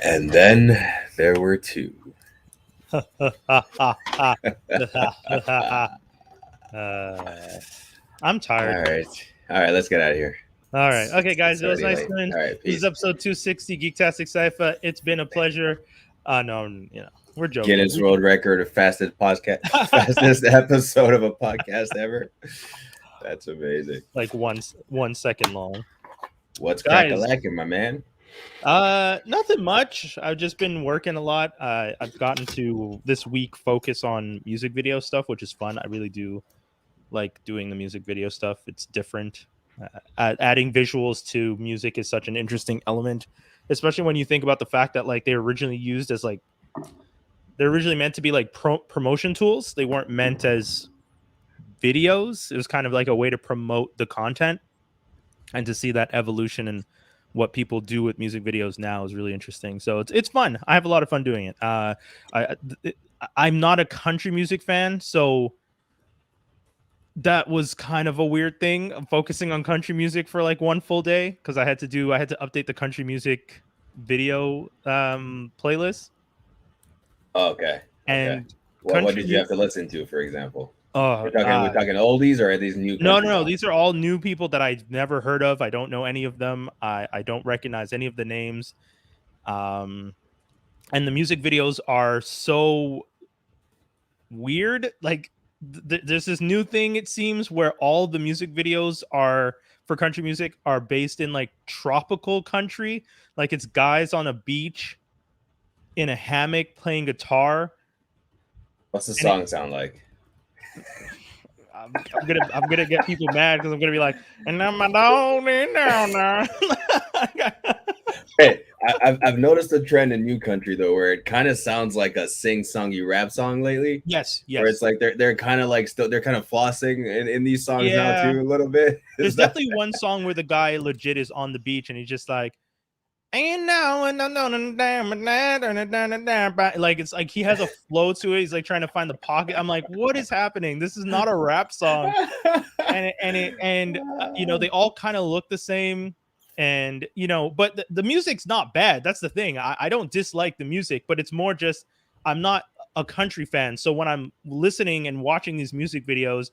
And then there were two. I'm tired. All right, let's get out of here. All right. Okay, guys. It's It was already nice late. doing. All right, This is peace. episode 260, Geektastic Cypher. It's been a pleasure. No, we're joking. Guinness World Record of fastest episode of a podcast ever. That's amazing. Like 1 second long. What's Guys. crack-a-lacking, my man? Nothing much. I've just been working a lot. I've gotten to this week focus on music video stuff, which is fun. I really do like doing the music video stuff. It's different. Adding visuals to music is such an interesting element, especially when you think about the fact that like they're originally meant to be like promotion tools. They weren't meant as videos. It was kind of like a way to promote the content, and to see that evolution and what people do with music videos now is really interesting. So it's fun. I have a lot of fun doing it. I'm not a country music fan, so that was kind of a weird thing. I'm focusing on country music for like one full day because I had to update the country music video playlist. Okay. And what did you have to listen to, for example? We're talking oldies, or are these new? No. These are all new people that I've never heard of. I don't know any of them. I don't recognize any of the names. And the music videos are so weird. Like there's this new thing, it seems, where all the music videos are for country music are based in like tropical country. Like it's guys on a beach in a hammock playing guitar. What's the song sound like? I'm gonna get people mad because I'm gonna be like, and I'm down now. Hey, I've noticed a trend in new country though, where it kind of sounds like a sing-songy rap song lately. Yes. Where it's like they're kind of like they're kind of flossing in these songs now too a little bit. There's definitely one song where the guy legit is on the beach and he's just like, and now like it's like he has a flow to it. He's like trying to find the pocket. I'm like, what is happening? This is not a rap song. And they all kind of look the same. And but the music's not bad. That's the thing. I don't dislike the music, but it's more just I'm not a country fan. So when I'm listening and watching these music videos,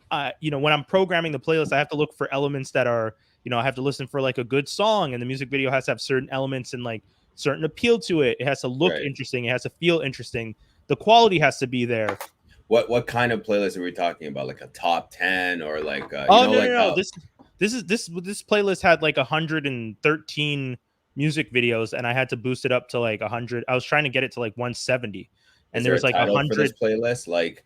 when I'm programming the playlist, I have to look for elements that are, I have to listen for like a good song, and the music video has to have certain elements and like certain appeal to it. It has to look interesting. It has to feel interesting. The quality has to be there. What kind of playlist are we talking about? Like a top 10 or like? No. This playlist had like 113 music videos, and I had to boost it up to like 100. I was trying to get it to like 170, and there's like 100 for this playlist, like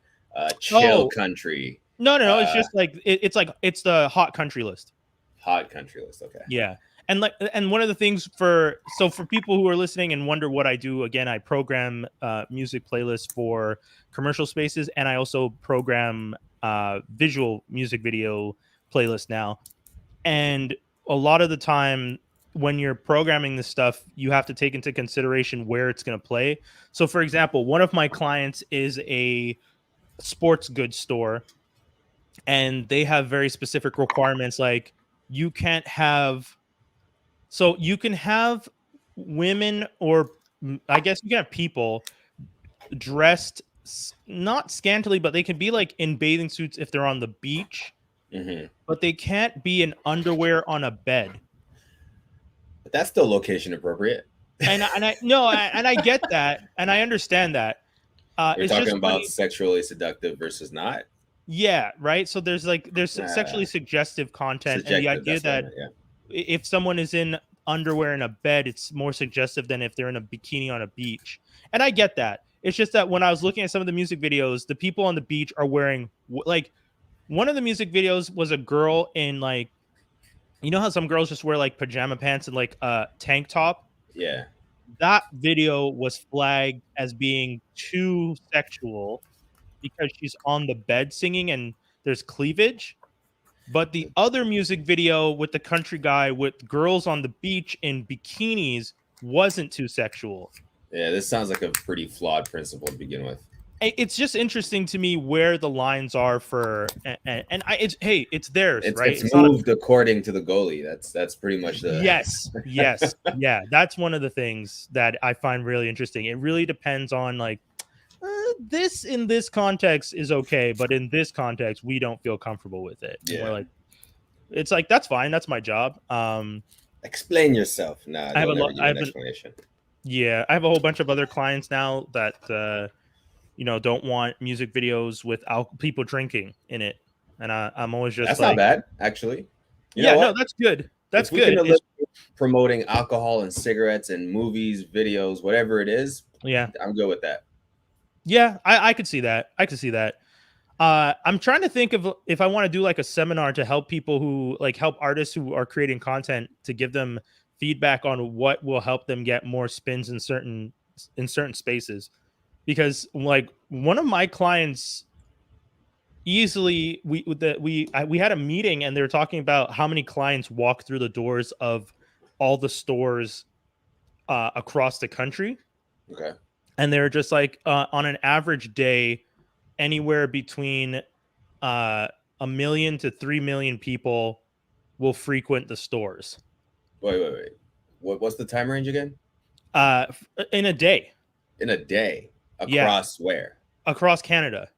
chill country. No. It's just like it's the hot country list. Hot country list. Okay. Yeah. And one of the things for people who are listening and wonder what I do, again, I program music playlists for commercial spaces, and I also program visual music video playlists now. And a lot of the time when you're programming this stuff, you have to take into consideration where it's going to play. So for example, one of my clients is a sports goods store, and they have very specific requirements. Like you can have women, or I guess you can have people dressed not scantily, but they can be like in bathing suits if they're on the beach, but they can't be in underwear on a bed. But that's still location appropriate. And I get that, and I understand that. We're talking about sexually seductive versus not. Yeah, right. So there's sexually suggestive content, and the idea that if someone is in underwear in a bed, it's more suggestive than if they're in a bikini on a beach. And I get that. It's just that when I was looking at some of the music videos, the people on the beach are wearing like one of the music videos was a girl in like, how some girls just wear like pajama pants and like a tank top. Yeah. That video was flagged as being too sexual because she's on the bed singing and there's cleavage. But the other music video with the country guy with girls on the beach in bikinis wasn't too sexual. Yeah, this sounds like a pretty flawed principle to begin with. it's just interesting to me where the lines are for, it's theirs, right? It's moved according to the goalie. That's pretty much the yes, yeah. That's one of the things that I find really interesting. It really depends on like this in this context is okay, but in this context we don't feel comfortable with it. Yeah. We're like, it's like that's fine. That's my job. Explain yourself. Nah, I have they'll never give an explanation. Yeah, I have a whole bunch of other clients now that don't want music videos with people drinking in it, and I'm always just that's like, not bad, actually. No, that's good. That's good. Promoting alcohol and cigarettes and movies, videos, whatever it is. Yeah, I'm good with that. Yeah, I could see that. I'm trying to think of if I want to do like a seminar to help people who like help artists who are creating content to give them feedback on what will help them get more spins in certain spaces. Because like one of my clients easily we had a meeting and they were talking about how many clients walk through the doors of all the stores across the country. Okay. And they're just like on an average day, anywhere between 1 million to 3 million people will frequent the stores. Wait. What's the time range again? In a day. In a day? Across where? Across Canada.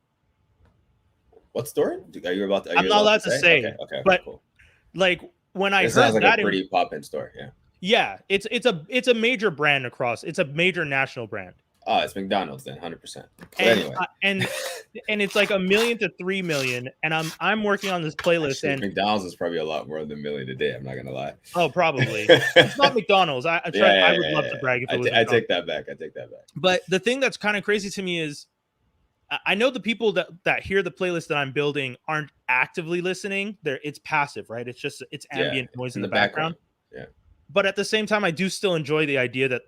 What store? Are you about to? I'm not allowed to say. Okay, but cool. Like when I heard sounds like that, a pretty pop-in store. Yeah. Yeah, it's a major brand across. It's a major national brand. Oh, it's McDonald's then, 100%. Anyway, and it's like 1 million to 3 million, and I'm working on this playlist. Actually, and McDonald's is probably a lot more than 1 million a day. I'm not gonna lie. Oh, probably. It's not McDonald's. I would love to brag if it was. I take that back. But the thing that's kind of crazy to me is, I know the people that hear the playlist that I'm building aren't actively listening. It's passive, right? It's just ambient noise in the background. Yeah. But at the same time, I do still enjoy the idea that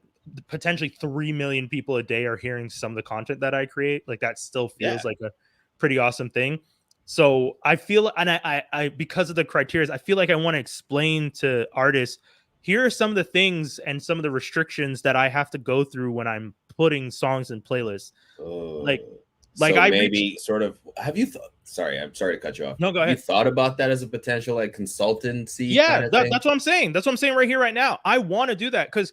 potentially 3 million people a day are hearing some of the content that I create. Like that still feels like a pretty awesome thing. So I feel, and I because of the criteria, I feel like I want to explain to artists, here are some of the things and some of the restrictions that I have to go through when I'm putting songs in playlists. Like so I maybe sort of, have you thought, sorry, I'm sorry to cut you off. No, go ahead. Have you thought about that as a potential like consultancy? Yeah, that's what I'm saying. That's what I'm saying right here, right now. I want to do that because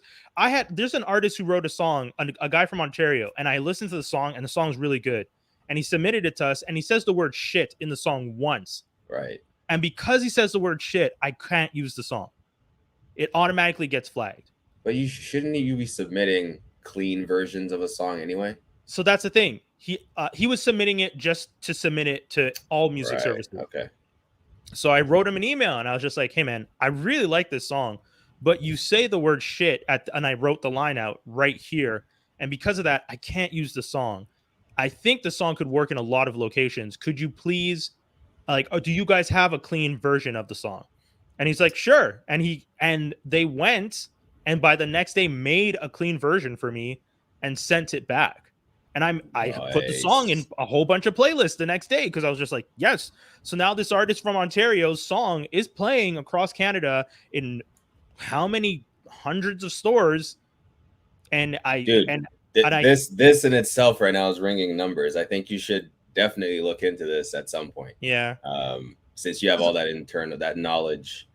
there's an artist who wrote a song, a guy from Ontario, and I listened to the song and the song's really good. And he submitted it to us and he says the word shit in the song once. Right. And because he says the word shit, I can't use the song. It automatically gets flagged. But shouldn't you be submitting clean versions of a song anyway? So that's the thing. He was submitting it just to submit it to all music services. Okay. So I wrote him an email and I was just like, hey man, I really like this song, but you say the word shit and I wrote the line out right here. And because of that, I can't use the song. I think the song could work in a lot of locations. Could you please, do you guys have a clean version of the song? And he's like, sure. And they went and by the next day made a clean version for me and sent it back. And I put the song in a whole bunch of playlists the next day because I was just like, yes. So now this artist from Ontario's song is playing across Canada in how many hundreds of stores? And this in itself right now is ringing numbers. I think you should definitely look into this at some point. Yeah. Since you have all that knowledge.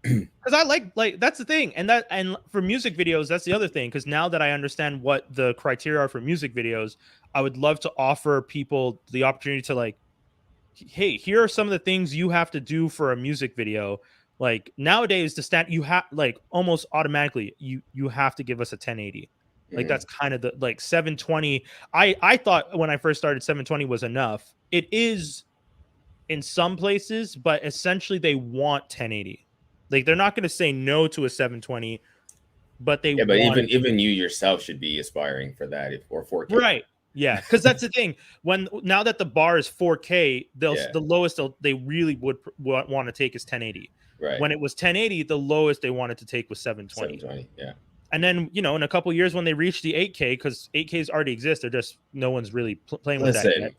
Because I like that's the thing, and for music videos, that's the other thing. Because now that I understand what the criteria are for music videos, I would love to offer people the opportunity to like, hey, here are some of the things you have to do for a music video. Like nowadays, you have like almost automatically you have to give us a 1080. Like that's kind of the like 720. I thought when I first started 720 was enough. It is in some places, but essentially they want 1080. Like they're not going to say no to a 720, but they but even you yourself should be aspiring for that or 4K. Right. Yeah, because that's the thing. Now that the bar is 4K, the lowest they really would want to take is 1080. Right. When it was 1080, the lowest they wanted to take was 720. 720. Yeah. And then in a couple of years when they reach the 8K, because 8Ks already exist, they're just no one's really playing with that yet.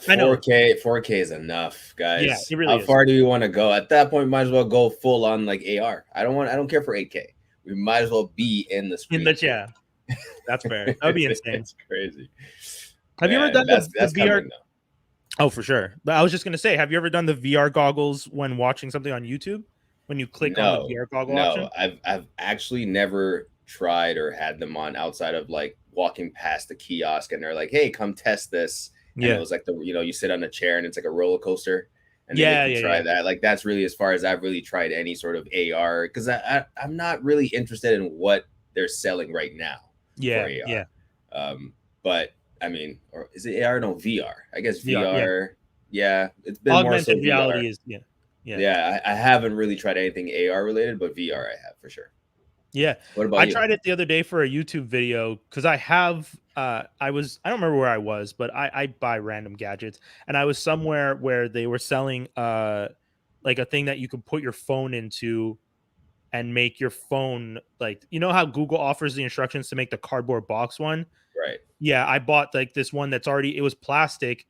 4K is enough, guys. Yeah, it really How far do we want to go? At that point, we might as well go full on like AR. I don't care for 8K. We might as well be in the screen. Yeah, that's fair. That would be insane. It's crazy. Have you ever Man, done the that's VR? coming though. Oh, for sure. But I was just gonna say, have you ever done the VR goggles when watching something on YouTube? When you click on the No, VR goggle no, option? I've actually never tried or had them on outside of like walking past the kiosk and they're like, "Hey, come test this." And it Yeah. was like you sit on a chair and it's like a roller coaster and they make Yeah, you yeah, try yeah. that. Like that's really as far as I've really tried any sort of AR because I'm not really interested in what they're selling right now for Yeah, yeah. AR. But I mean, or is it AR? No, VR. I guess VR, yeah. VR. Yeah, it's been more so Augmented VR. reality is yeah. Yeah. Yeah, I haven't really tried anything AR related, but VR I have for sure. Yeah. What about I you? tried it the other day for a YouTube video because I have I don't remember where I was, but I buy random gadgets and I was somewhere where they were selling like a thing that you could put your phone into and make your phone like how Google offers the instructions to make the cardboard box one. Right. Yeah, I bought like this one that's already it was plastic,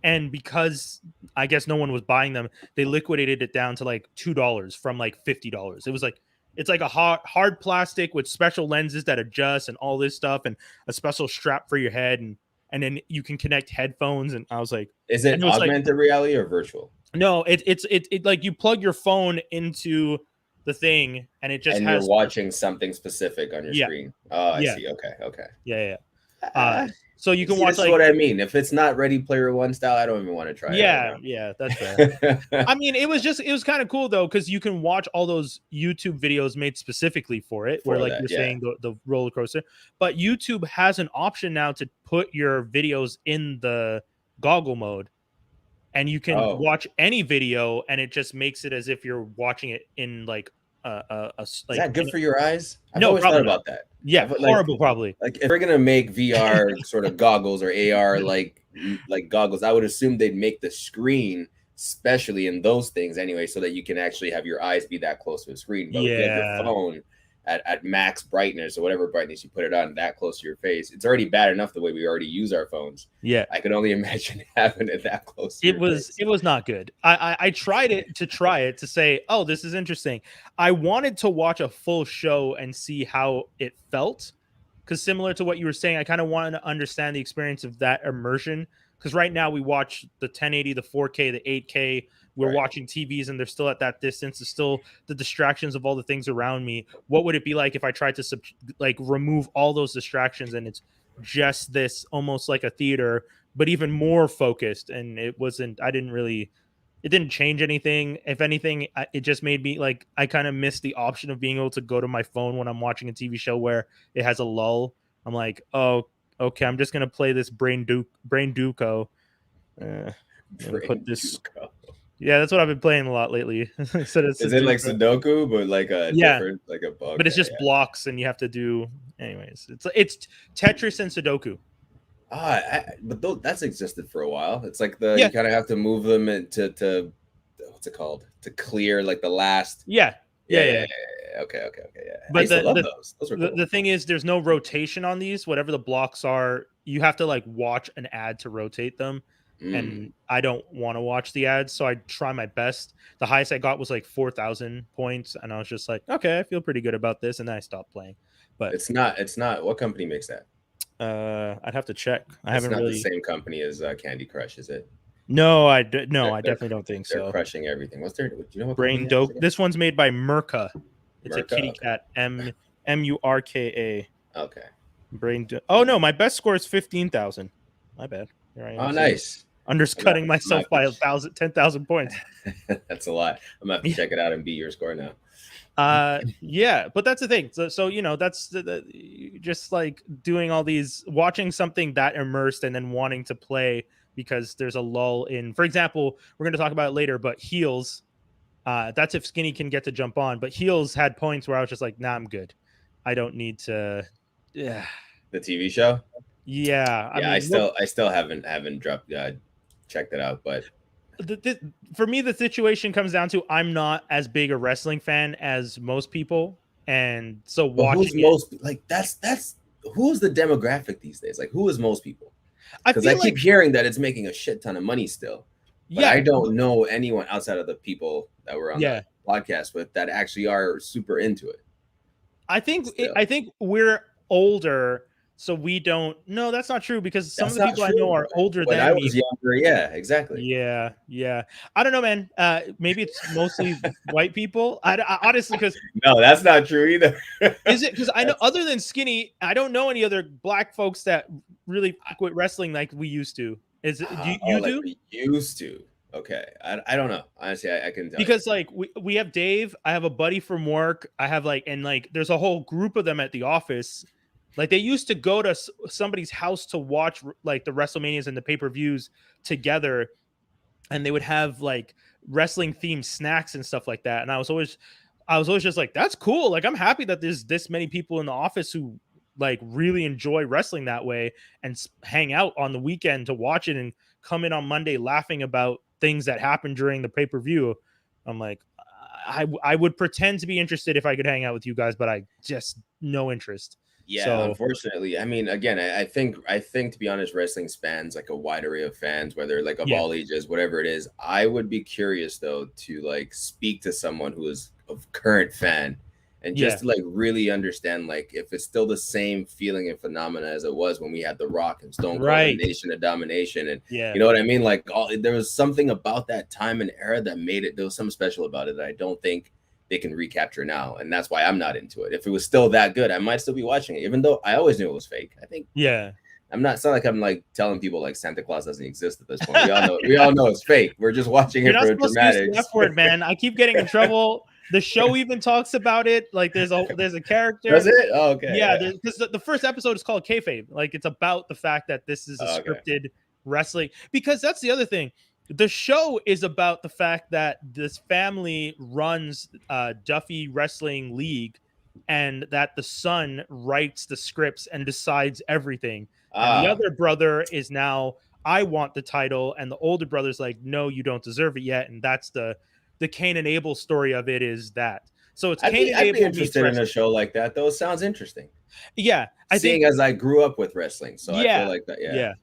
and because I guess no one was buying them, they liquidated it down to like $2 from like $50. It was like it's like a hard plastic with special lenses that adjust and all this stuff and a special strap for your head and then you can connect headphones and I was like Is and it it was like augmented reality or virtual? no, it like you plug your phone into the thing and it just And you're has watching something specific on your yeah, screen. Oh, I yeah, see. Okay, okay. yeah, yeah. Ah, So you can see, watch this is like what I mean. If it's not Ready Player One style, I don't even want to try it yeah, yeah, that's fair. right now. I mean, it was kind of cool though because you can watch all those YouTube videos made specifically for it, where For like that, you're yeah. saying the roller coaster. But YouTube has an option now to put your videos in the goggle mode, and you can Oh, watch any video, and it just makes it as if you're watching it in like is that good for your eyes? I've no, always thought probably not. about that. Yeah, I've horrible, probably. like if we're gonna make VR sort of goggles or AR like goggles, I would assume they'd make the screen especially in those things anyway, so that you can actually have your eyes be that close to the screen. But if you have your Yeah, phone at max brightness or whatever brightness you put it on that close to your face, it's already bad enough the way we already use our phones. yeah. I could only imagine having it that close to your face. It was not good. I tried it to say, oh, this is interesting. I wanted to watch a full show and see how it felt. Because similar to what you were saying, I kind of wanted to understand the experience of that immersion. Because right now we watch the 1080, the 4K, the 8K. We're Right. watching TVs and they're still at that distance. It's still the distractions of all the things around me. What would it be like if I tried to like remove all those distractions and it's just this almost like a theater, but even more focused? And it wasn't. I didn't really. It didn't change anything. If anything, it just made me like I kind of missed the option of being able to go to my phone when I'm watching a TV show where it has a lull. I'm like, oh, okay, I'm just gonna play this Brain Duco. Put Brain this. Duco. Yeah, that's what I've been playing a lot lately. Instead of Is it like Sudoku. Sudoku, but like a Yeah, different, like a bug? but it's just blocks, and you have to do. Anyways, it's Tetris and Sudoku. But that's existed for a while. It's like you Yeah, kind of have to move them to what's it called to clear like the last. yeah, Yeah, yeah, yeah, yeah. yeah, yeah. Okay, okay, okay. Yeah, I But used to love those. Those were cool. the thing is, there's no rotation on these. Whatever the blocks are, you have to like watch an ad to rotate them. Mm. And I don't want to watch the ads, so I try my best. The highest I got was like 4,000 points, and I was just like, okay, I feel pretty good about this, and then I stopped playing. But It's not. It's not. What company makes that? I'd have to check. I It's haven't not the really. same company as Candy Crush, is it? No, I They're definitely don't think they're so. crushing everything. What's their? Do you know what company Brain that is dope. again? This one's made by Murka. It's a Merca? kitty Okay. cat. Murka. Okay. Oh no, my best score is 15,000. My bad. Here I am. Oh, nice. Undercutting myself by 10,000 points. That's a lot. I'm gonna have to check it out and beat your score now. Yeah, but that's the thing. So that's just like doing all these, watching something that immersed and then wanting to play because there's a lull in. For example, we're going to talk about it later, but Heels. That's if Skinny can get to jump on. But Heels had points where I was just like, nah, I'm good. I don't need to. Yeah. The TV show. Yeah. Yeah, I mean, I still haven't dropped checked it out, but for me, the situation comes down to I'm not as big a wrestling fan as most people, and so watching who's most like that's who's the demographic these days? Like who is most people? Because I keep hearing that it's making a shit ton of money still. But I don't know anyone outside of the people that were on the podcast with that actually are super into it. I think we're older, So we don't. No, that's not true because some of That's the not people I know true. are older When I than me. was younger, yeah, exactly. Yeah, yeah. I don't know, man. Maybe it's mostly white people. I honestly, because No, that's not true either. is it because I know other than Skinny, I don't know any other black folks that really fuck with wrestling like we used to. Is it? Do you Like do? we used to. Okay, I don't know. Honestly, I couldn't tell you. Because like we have Dave, I have a buddy from work, I have like, and like there's a whole group of them at the office. Like they used to go to somebody's house to watch like the WrestleManias and the pay-per-views together, and they would have like wrestling themed snacks and stuff like that. And I was always just like, that's cool. Like I'm happy that there's this many people in the office who like really enjoy wrestling that way and hang out on the weekend to watch it and come in on Monday laughing about things that happened during the pay-per-view. I'm like, I would pretend to be interested if I could hang out with you guys, but I just no interest. Yeah, So unfortunately. I mean, again, I think to be honest, wrestling spans like a wide array of fans, whether like of yeah, all ages, whatever it is. I would be curious though to like speak to someone who is a current fan and just yeah, to like really understand like if it's still the same feeling and phenomena as it was when we had The Rock and Stone Cold and right, Nation of Domination. And yeah, you know what I mean? Like there was something about that time and era that made it, there was something special about it that I don't think they can recapture now. And that's why I'm not into it. If it was still that good, I might still be watching it, even though I always knew it was fake. I think yeah. it's not like I'm like telling people like Santa Claus doesn't exist at this point. We all know it's fake. We're just watching You're it not for supposed to use the dramatics. F word, man. I keep getting in trouble. The show even talks about it. Like there's a character. Does it? Oh, okay. Yeah, because the first episode is called kayfabe. Like it's about the fact that this is a scripted wrestling. Because that's the other thing. The show is about the fact that this family runs Duffy Wrestling League, and that the son writes the scripts and decides everything. And the other brother is now, I want the title, and the older brother's like, no, you don't deserve it yet. And that's the Cain and Abel story of it, is that. So it's Cain and Abel. I'd be interested in a show like that, though. It sounds interesting. Yeah, Seeing as I grew up with wrestling, so I feel like that. Yeah.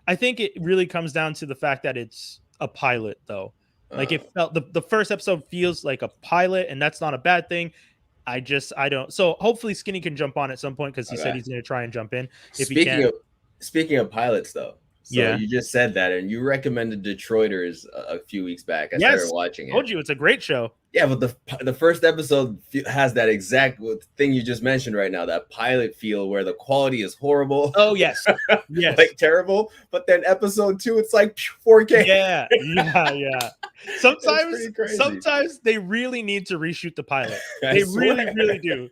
I think it really comes down to the fact that it's a pilot, though. Like it felt the first episode feels like a pilot, and that's not a bad thing. I don't. So hopefully Skinny can jump on at some point because he said he's going to try and jump in if he can. Speaking of pilots, though. So you just said that, and you recommended Detroiters a few weeks back. I started watching it. I told you it's a great show. Yeah, but the first episode has that exact thing you just mentioned right now, that pilot feel where the quality is horrible. Oh, yes. Yes. Like terrible. But then episode 2, it's like 4K. Yeah. Sometimes they really need to reshoot the pilot. They really do.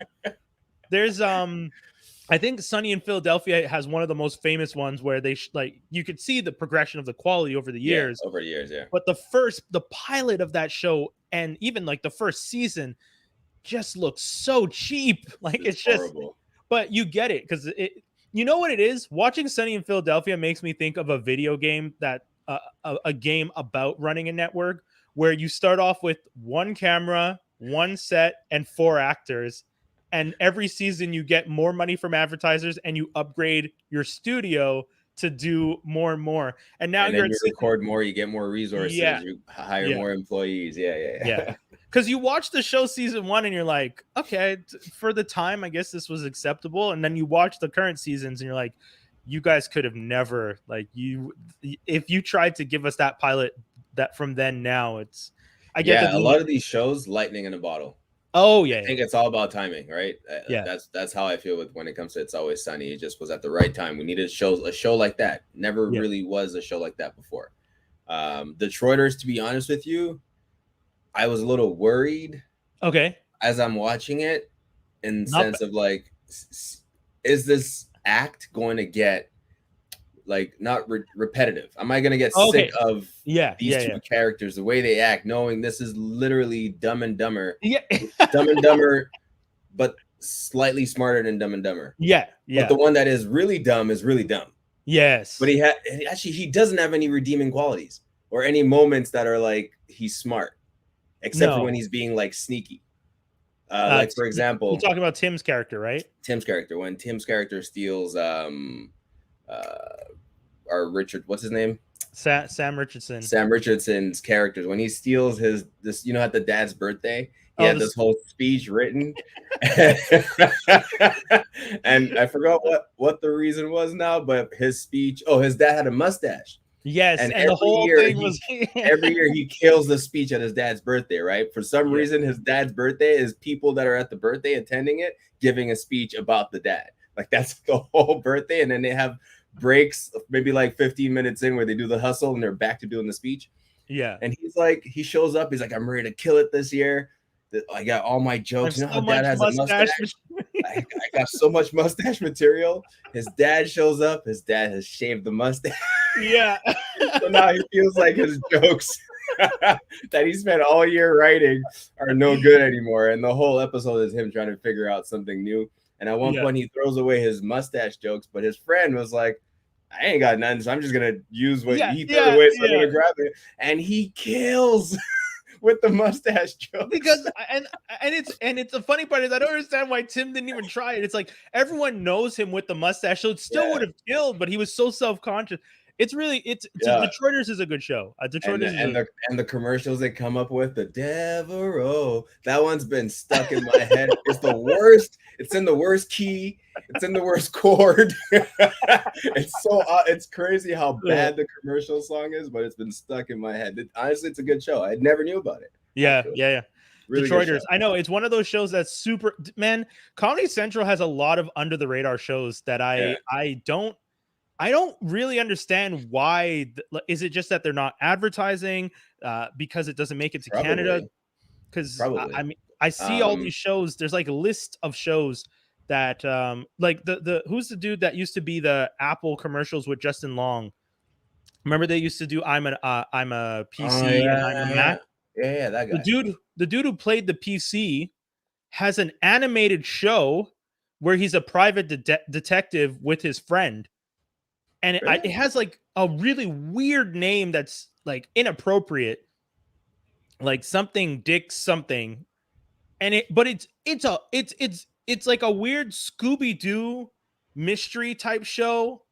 There's I think Sunny in Philadelphia has one of the most famous ones where they like you could see the progression of the quality over the years. Yeah. But the pilot of that show, and even like the first season, just looks so cheap. Like it's just horrible. But you get it because you know what it is. Watching Sunny in Philadelphia makes me think of a video game that a game about running a network where you start off with one camera, one set, and 4 actors. And every season you get more money from advertisers and you upgrade your studio to do more and more. And now you record more, you get more resources, you hire more employees. Yeah. Because you watch the show season 1 and you're like, okay, for the time, I guess this was acceptable. And then you watch the current seasons and you're like, you guys could have never, like, if you tried to give us that pilot that from then now, it's, I get a lot of these shows, lightning in a bottle. Oh yeah, I think it's all about timing, right? Yeah, that's how I feel with when it comes to It's Always Sunny. It just was at the right time. We needed a show like that. Never really was a show like that before. Detroiters, to be honest with you, I was a little worried. Okay, as I'm watching it, in the sense of like, is this act going to get like not repetitive? Am I going to get sick of these two characters, the way they act, knowing this is literally Dumb and Dumber? Yeah. Dumb and Dumber, but slightly smarter than Dumb and Dumber. Yeah. But the one that is really dumb is really dumb. Yes. But he doesn't have any redeeming qualities or any moments that are like he's smart, except for when he's being like sneaky. Like for example, you're talking about Tim's character, right? Tim's character, when Tim's character steals our Richard, what's his name? Sam Richardson. Sam Richardson's characters when he steals this, at the dad's birthday, he had this whole speech written, and I forgot what the reason was now, but his speech. Oh, his dad had a mustache. Yes, and the whole thing was every year he kills the speech at his dad's birthday, right? For some reason, his dad's birthday is people that are at the birthday attending it giving a speech about the dad. Like that's the whole birthday, and then they have breaks, maybe like 15 minutes in, where they do the hustle and they're back to doing the speech. Yeah, and he shows up. He's like, I'm ready to kill it this year. I got all my jokes. You know how dad has a mustache? I got so much mustache material. His dad shows up. His dad has shaved the mustache. Yeah. So now he feels like his jokes that he spent all year writing are no good anymore. And the whole episode is him trying to figure out something new. And at one point he throws away his mustache jokes, but his friend was like, I ain't got none, so I'm just gonna use what he threw away, so I'm gonna grab it. And he kills with the mustache joke. Because and it's the funny part is I don't understand why Tim didn't even try it. It's like everyone knows him with the mustache, so it still would have killed, but he was so self-conscious. It's Detroiters is a good show. And the commercials they come up with, the Devereaux, that one's been stuck in my head. It's the worst. It's in the worst key. It's in the worst chord. It's crazy how bad the commercial song is, but it's been stuck in my head. Honestly, it's a good show. I never knew about it. Yeah. Really Detroiters. I know it's one of those shows that's super. Man, Comedy Central has a lot of under the radar shows that I don't really understand why. Is it just that they're not advertising because it doesn't make it to Canada? Because I mean, I see all these shows. There's like a list of shows that like the who's the dude that used to be the Apple commercials with Justin Long? Remember they used to do I'm a PC and I'm a Mac. Yeah, that guy. The dude who played the PC has an animated show where he's a private detective with his friend. And it has like a really weird name that's like inappropriate, like something Dick something, and it's like a weird Scooby-Doo mystery type show.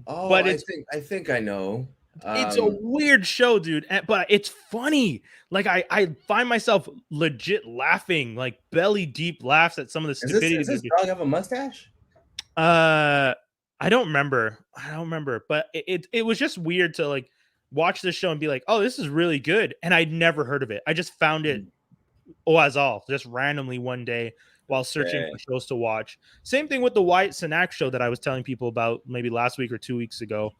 Oh, but I think I know. It's a weird show, dude, but it's funny. Like I find myself legit laughing, like belly deep laughs at some of the stupidity. Does this dog have a mustache? I don't remember, but it was just weird to like watch this show and be like, oh, this is really good. And I'd never heard of it. I just found it just randomly one day while searching for shows to watch. Same thing with the Wyatt Cenac show that I was telling people about maybe last week or 2 weeks ago,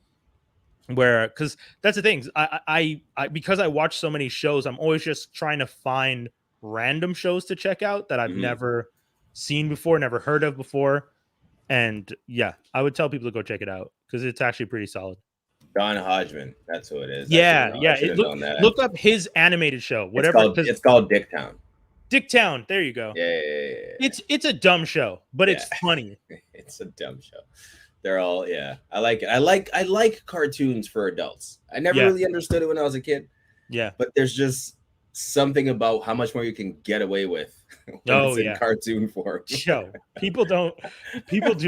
where, because that's the thing. I because I watch so many shows, I'm always just trying to find random shows to check out that I've never seen before, never heard of before. And yeah, I would tell people to go check it out because it's actually pretty solid. Don Hodgman, that's who it is. Look up his animated show. Whatever. It's called Dicktown. Dicktown. There you go. Yeah. It's a dumb show, but it's funny. It's a dumb show. They're all I like it. I like cartoons for adults. I never really understood it when I was a kid. Yeah, but there's just something about how much more you can get away with. In cartoon form. People do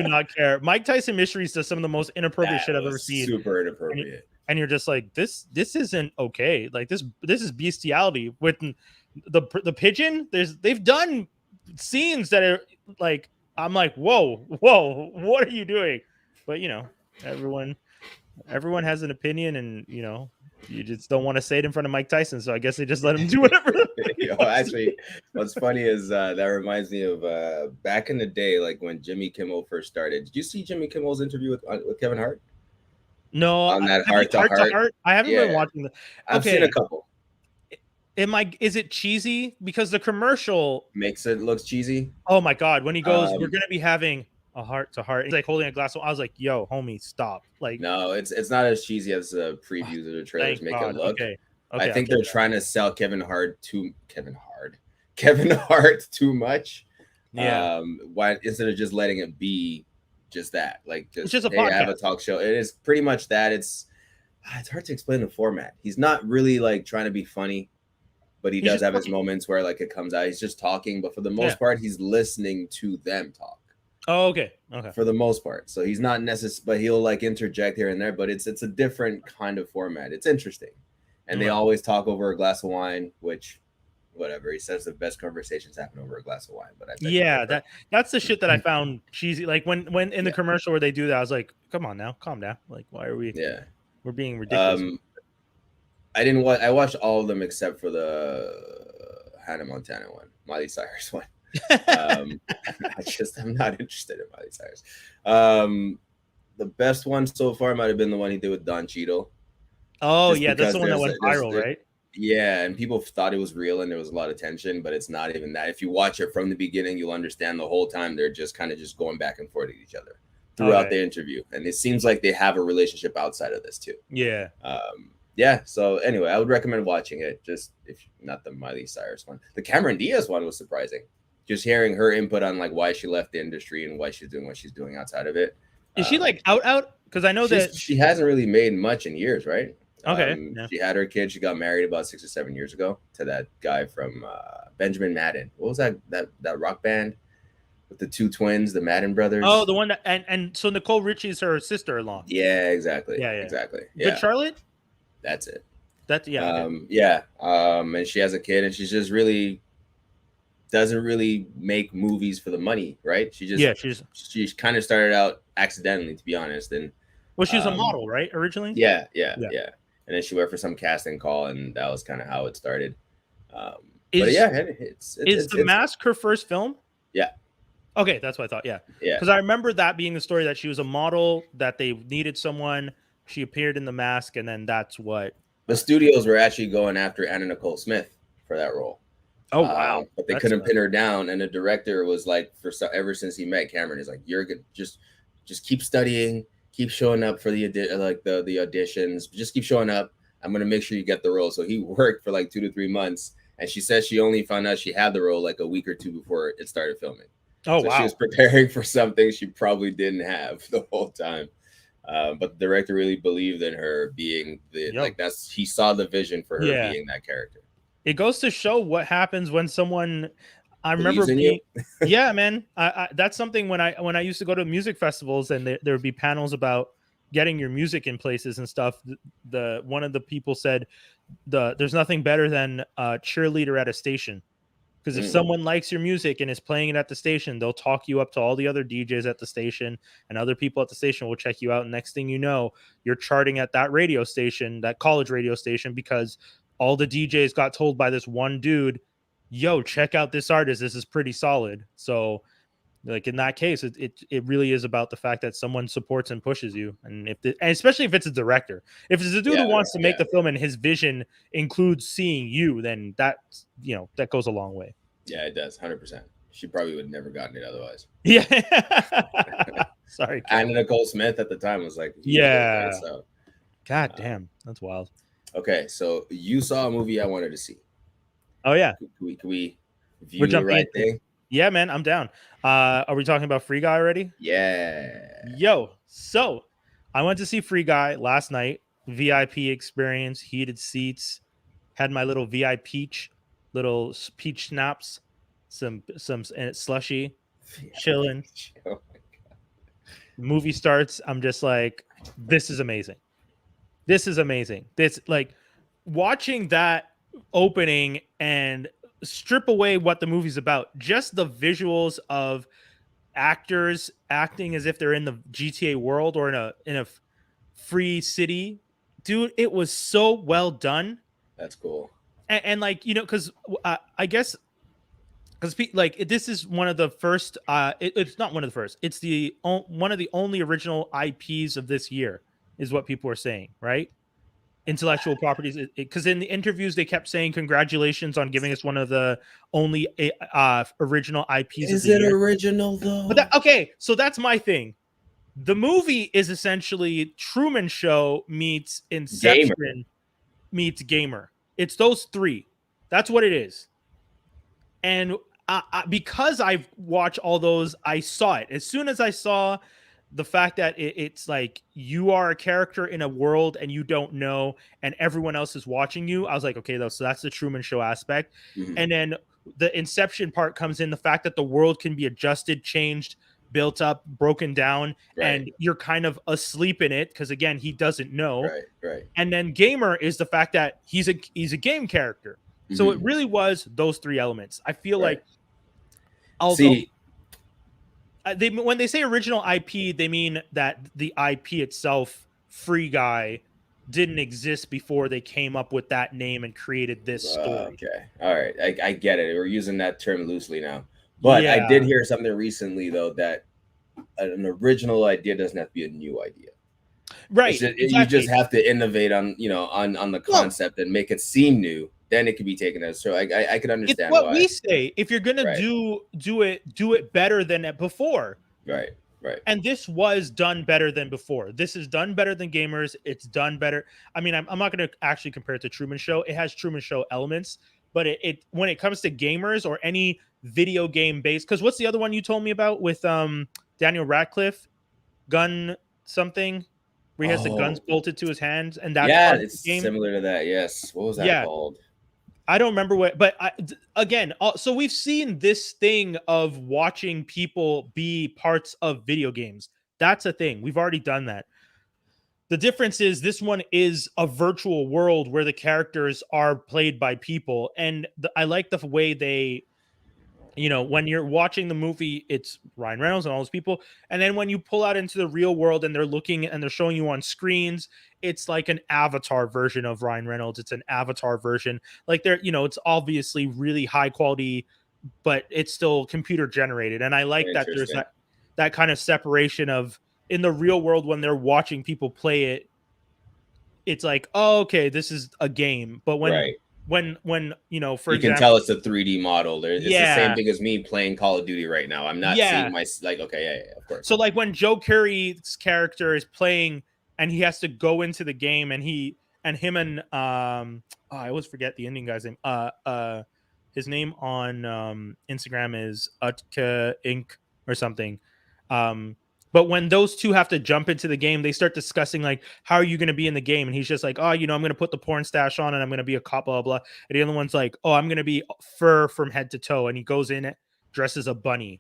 not care. Mike Tyson Mysteries does some of the most inappropriate shit I've ever seen. Super inappropriate. And you're just like, this isn't okay. Like this is bestiality. With the pigeon, they've done scenes that are like, I'm like, whoa, what are you doing? But everyone has an opinion, and you just don't want to say it in front of Mike Tyson, so I guess they just let him do whatever. Actually, what's funny is that reminds me of back in the day, like when Jimmy Kimmel first started. Did you see Jimmy Kimmel's interview with Kevin Hart? No, on that Hart to Hart. I haven't been watching that. I've seen a couple. Is it cheesy? Because the commercial makes it look cheesy. Oh my god! When he goes, we're gonna be having a heart to heart. He's like holding a glass. I was like, "Yo, homie, stop!" Like, no, it's not as cheesy as the previews of the trailers make it look. Okay, I think they're trying to sell Kevin Hart too much. Yeah. Why instead of just letting it be just that, like it's just a podcast. I have a talk show. It is pretty much that. It's hard to explain the format. He's not really like trying to be funny, but he does have his moments where like it comes out. He's just talking, but for the most part, he's listening to them talk. Oh, okay. Okay. For the most part. So he's not necessary, but he'll like interject here and there, but it's a different kind of format. It's interesting. And they always talk over a glass of wine, which whatever. He says the best conversations happen over a glass of wine, but that's the shit that I found cheesy. Like when in the commercial where they do that, I was like, come on now, calm down. Like, why are we we're being ridiculous. I watched all of them except for the Hannah Montana one, Miley Cyrus one. I'm not interested in Miley Cyrus. The best one so far might have been the one he did with Don Cheadle. Oh yeah, that's the one that went viral, right? Yeah, and people thought it was real and there was a lot of tension, but it's not even that. If you watch it from the beginning, you'll understand the whole time they're just kind of just going back and forth at each other throughout the interview. And it seems like they have a relationship outside of this too. Yeah. Yeah. So anyway, I would recommend watching it. Just if not the Miley Cyrus one. The Cameron Diaz one was surprising. Just hearing her input on like why she left the industry and why she's doing what she's doing outside of it. Is she like out? Because I know that she hasn't really made much in years, right? Okay. She had her kid. She got married about 6 or 7 years ago to that guy from Benjamin Madden. What was that rock band with the two twins, the Madden brothers? Oh, the one that and so Nicole Richie's her sister-in-law. Yeah, exactly. Yeah. Exactly. Yeah. Good Charlotte? That's it. And she has a kid, and she's just really doesn't really make movies for the money, right? She kind of started out accidentally, to be honest. And well, she was a model, right? Originally? Yeah. And then she went for some casting call, and that was kind of how it started. Is The Mask her first film? Yeah. Okay, that's what I thought. Yeah. Because I remember that being the story that she was a model, that they needed someone. She appeared in The Mask, and then that's what the studios were actually going after Anna Nicole Smith for that role. Oh wow! But they couldn't pin her down, and the director was like, ever since he met Cameron, he's like, "You're good. Just keep studying." Keep showing up for the auditions. Just keep showing up. I'm gonna make sure you get the role. So he worked for like 2 to 3 months, and she said she only found out she had the role like a week or two before it started filming. Oh so wow! She was preparing for something she probably didn't have the whole time. But the director really believed in her being he saw the vision for her being that character. It goes to show what happens when someone. I remember being, yeah, man. That's something when I used to go to music festivals and there would be panels about getting your music in places and stuff. One of the people said there's nothing better than a cheerleader at a station, because if someone likes your music and is playing it at the station, they'll talk you up to all the other DJs at the station, and other people at the station will check you out. And next thing you know, you're charting at that radio station, that college radio station, because all the DJs got told by this one dude, yo, check out this artist. This is pretty solid. So like in that case, it really is about the fact that someone supports and pushes you. And and especially if it's a director, if it's a dude who wants to make the film and his vision includes seeing you, then that goes a long way. Yeah, it does. 100%. She probably would have never gotten it otherwise. Yeah. Sorry. Anna Nicole Smith at the time was like, God damn. That's wild. Okay. So you saw a movie I wanted to see. Oh yeah. Can we view the right thing? Yeah, man, I'm down. Are we talking about Free Guy already? Yeah. Yo, so I went to see Free Guy last night. VIP experience, heated seats, had my little little peach schnapps, some slushy, chilling. Oh my God. Movie starts. I'm just like, this is amazing. This is amazing. This, like, watching that opening and strip away what the movie's about, just the visuals of actors acting as if they're in the GTA world or in a free city, dude, it was so well done. That's cool. And like, because I guess because like this is one of the first it's not one of the first, it's one of the only original IPs of this year is what people are saying, right? Intellectual properties, because in the interviews they kept saying congratulations on giving us one of the only original IPs. Is it original though? But so that's my thing. The movie is essentially Truman Show meets Inception meets Gamer. It's those three. That's what it is. And because I've watched all those, I saw it. As soon as I saw the fact that it's like you are a character in a world and you don't know, and everyone else is watching you, I was like, okay, so that's the Truman Show aspect. Mm-hmm. And then the Inception part comes in, the fact that the world can be adjusted, changed built up, broken down, Right. and you're kind of asleep in it because again, he doesn't know. Right. And then gamer is the fact that he's a game character. So it really was those three elements. I feel like although when they say original IP, they mean that the IP itself, Free Guy, didn't exist before they came up with that name and created this story. Okay. All right. I get it. We're using that term loosely now. But I did hear something recently, though, that an original idea doesn't have to be a new idea. Right. Exactly. You just have to innovate on the concept and make it seem new. Then it can be taken as so. I could understand it's what we say. If you're gonna do it better than before. Right. And this was done better than before. This is done better than Gamers. It's done better. I mean, I'm not going to actually compare it to Truman Show. It has Truman Show elements, but it when it comes to Gamers or any video game based, because what's the other one you told me about with Daniel Radcliffe, gun something, where he has the guns bolted to his hands, and that's it's similar to that. Yes, what was that called? I don't remember what, but so we've seen this thing of watching people be parts of video games. That's a thing. We've already done that. The difference is this one is a virtual world where the characters are played by people. And I like the way they, when you're watching the movie, it's Ryan Reynolds and all those people. And then when you pull out into the real world and they're looking and they're showing you on screens, it's like an avatar version of Ryan Reynolds. It's an avatar version. Like it's obviously really high quality, but it's still computer generated. And I like that there's that kind of separation of in the real world when they're watching people play it, it's like, oh, okay, this is a game. But when for example, you can tell it's a 3D model. It's the same thing as me playing Call of Duty right now. I'm not seeing of course. So like when Joe Curry's character is playing and he has to go into the game and I always forget the Indian guy's name. His name on Instagram is Utka Inc. or something. But when those two have to jump into the game, they start discussing like, how are you going to be in the game? And he's just like, oh, I'm going to put the porn stash on and I'm going to be a cop, blah, blah. And the other one's like, oh, I'm going to be fur from head to toe. And he goes in dressed as a bunny.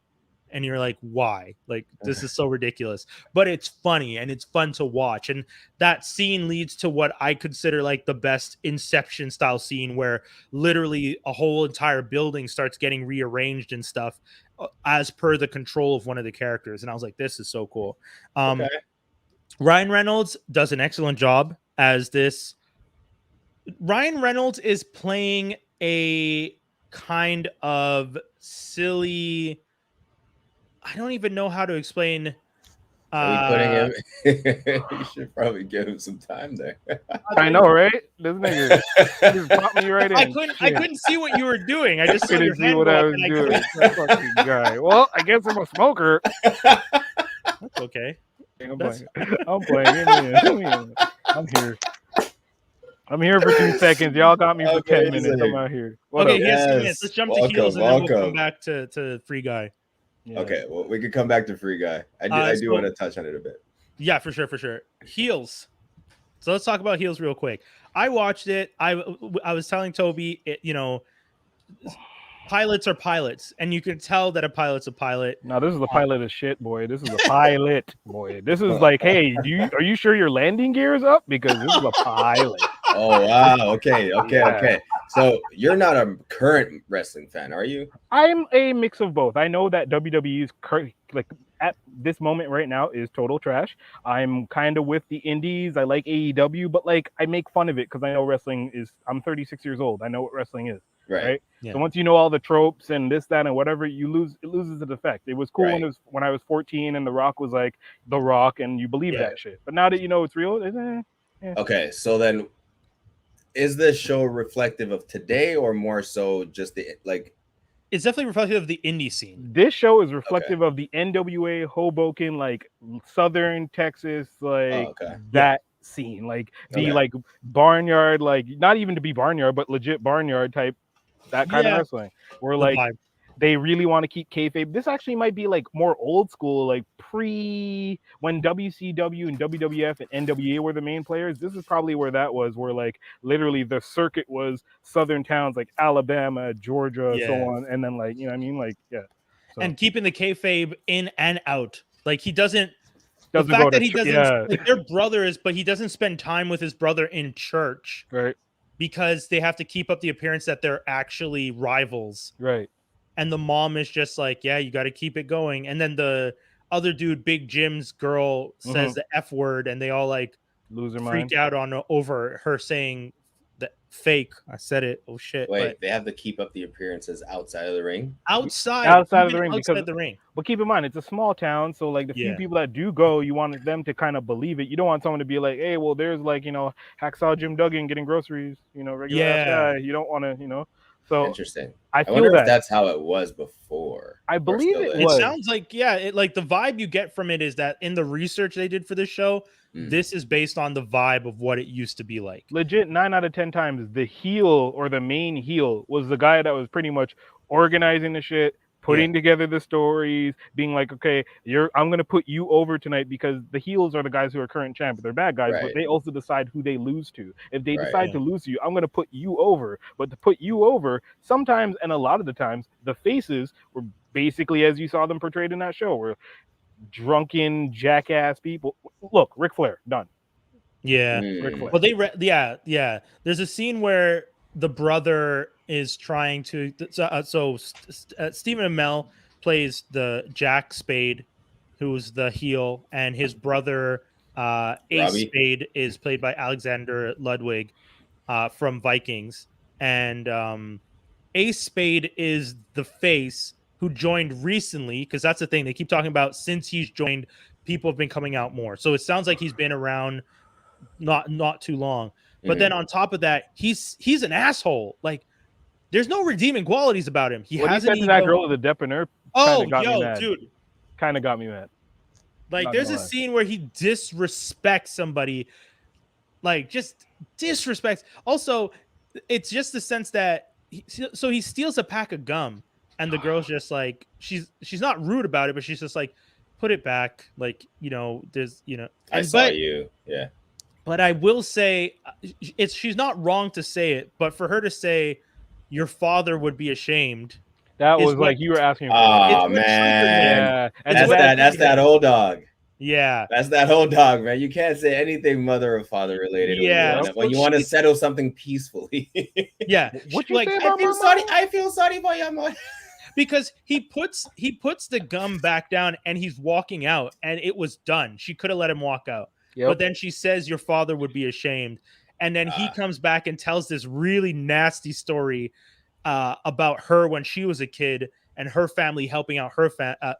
And you're like, why? Like, this is so ridiculous. But it's funny and it's fun to watch. And that scene leads to what I consider like the best Inception style scene where literally a whole entire building starts getting rearranged and stuff as per the control of one of the characters. And I was like, this is so cool. Ryan Reynolds does an excellent job as this. Ryan Reynolds is playing a kind of silly, I don't even know how to explain. Are we putting him? You should probably give him some time there. I know, right? This nigga just brought me right in. I couldn't see what you were doing. I just couldn't see what I was doing. Fucking guy. Well, I guess I'm a smoker. That's okay. I'm playing. I'm here for 2 seconds. Y'all got me for 10 minutes. I'm out here. Here's let's jump to Heels and then we'll come back to Free Guy. Yeah. Okay, well, we could come back to Free Guy. I do want to touch on it a bit. Yeah, for sure. Heels. So let's talk about Heels real quick. I watched it. I was telling Toby, pilots are pilots, and you can tell that a pilot's a pilot. No, this is a pilot of shit, boy. This is a pilot, boy. This is like, hey, are you sure your landing gear is up? Because this is a pilot. Oh, wow. Okay. So you're not a current wrestling fan, are you? I'm a mix of both. I know that WWE's like at this moment right now is total trash. I'm kind of with the indies. I like AEW, but like I make fun of it because I know wrestling is. I'm 36 years old. I know what wrestling is. Right. Yeah. So once you know all the tropes and this, that, and whatever, it loses its effect. It was cool when I was 14 and The Rock was like The Rock, and you believe that shit. But now that you know it's real, Okay, so then is this show reflective of today or more so just the like? It's definitely reflective of the indie scene. This show is reflective of the NWA Hoboken, like Southern Texas, like that scene, like the like barnyard, like not even to be barnyard, but legit barnyard type, that kind of wrestling. Where like they really want to keep kayfabe. This actually might be like more old school, like pre when WCW and WWF and NWA were the main players. This is probably where that was, where like literally the circuit was southern towns like Alabama, Georgia, so on, and then like, you know what I mean, like and keeping the kayfabe in and out. Like he doesn't go that he to doesn't like their brother is, but he doesn't spend time with his brother in church, right? Because they have to keep up the appearance that they're actually rivals, right? And the mom is just like, yeah, you got to keep it going. And then the other dude, Big Jim's girl, says the F word, and they all like lose their freak mind out on over her saying that fake. I said it. Oh shit! Wait, but they have to keep up the appearances outside of the ring. Outside of the ring, outside the ring. But keep in mind, it's a small town, so like the few people that do go, you want them to kind of believe it. You don't want someone to be like, hey, well, there's like, you know, Hacksaw Jim Duggan getting groceries, you know, regular ass guy. You don't want to, you know. So interesting. I wonder if that's how it was before. I believe it was. It sounds like, like the vibe you get from it is that in the research they did for this show, this is based on the vibe of what it used to be like. Legit, 9 out of 10 times, the heel or the main heel was the guy that was pretty much organizing the shit, putting together the stories, being like, okay, I'm going to put you over tonight, because the heels are the guys who are current champions. They're bad guys, but they also decide who they lose to. If they decide to lose to you, I'm going to put you over. But to put you over, sometimes, and a lot of the times, the faces were basically as you saw them portrayed in that show, were drunken, jackass people. Look, Ric Flair, done. Yeah. Well, there's a scene where the brother is trying to Stephen Amell plays the Jack Spade, who's the heel, and his brother Ace Spade is played by Alexander Ludwig from Vikings, and Ace Spade is the face who joined recently, because that's the thing they keep talking about. Since he's joined, people have been coming out more, so it sounds like he's been around not too long. But then on top of that, he's an asshole. Like, there's no redeeming qualities about him. He has that girl with the debonair. Dude, kind of got me mad. Like, there's a scene where he disrespects somebody, like just disrespects. Also, it's just the sense that he steals a pack of gum, and the girl's just like, she's not rude about it, but she's just like, put it back, like, you know, there's, you know, I saw you, yeah. But I will say, she's not wrong to say it, but for her to say, your father would be ashamed. That was like you were asking. Oh man, that's that old dog. Yeah, that's that old dog, man. You can't say anything mother or father related. Yeah, when you want to settle something peacefully. Yeah, what you like? Say about I feel sorry for your mother. Because he puts the gum back down and he's walking out, and it was done. She could have let him walk out. But then she says, your father would be ashamed. And then he comes back and tells this really nasty story about her when she was a kid, and her family helping out her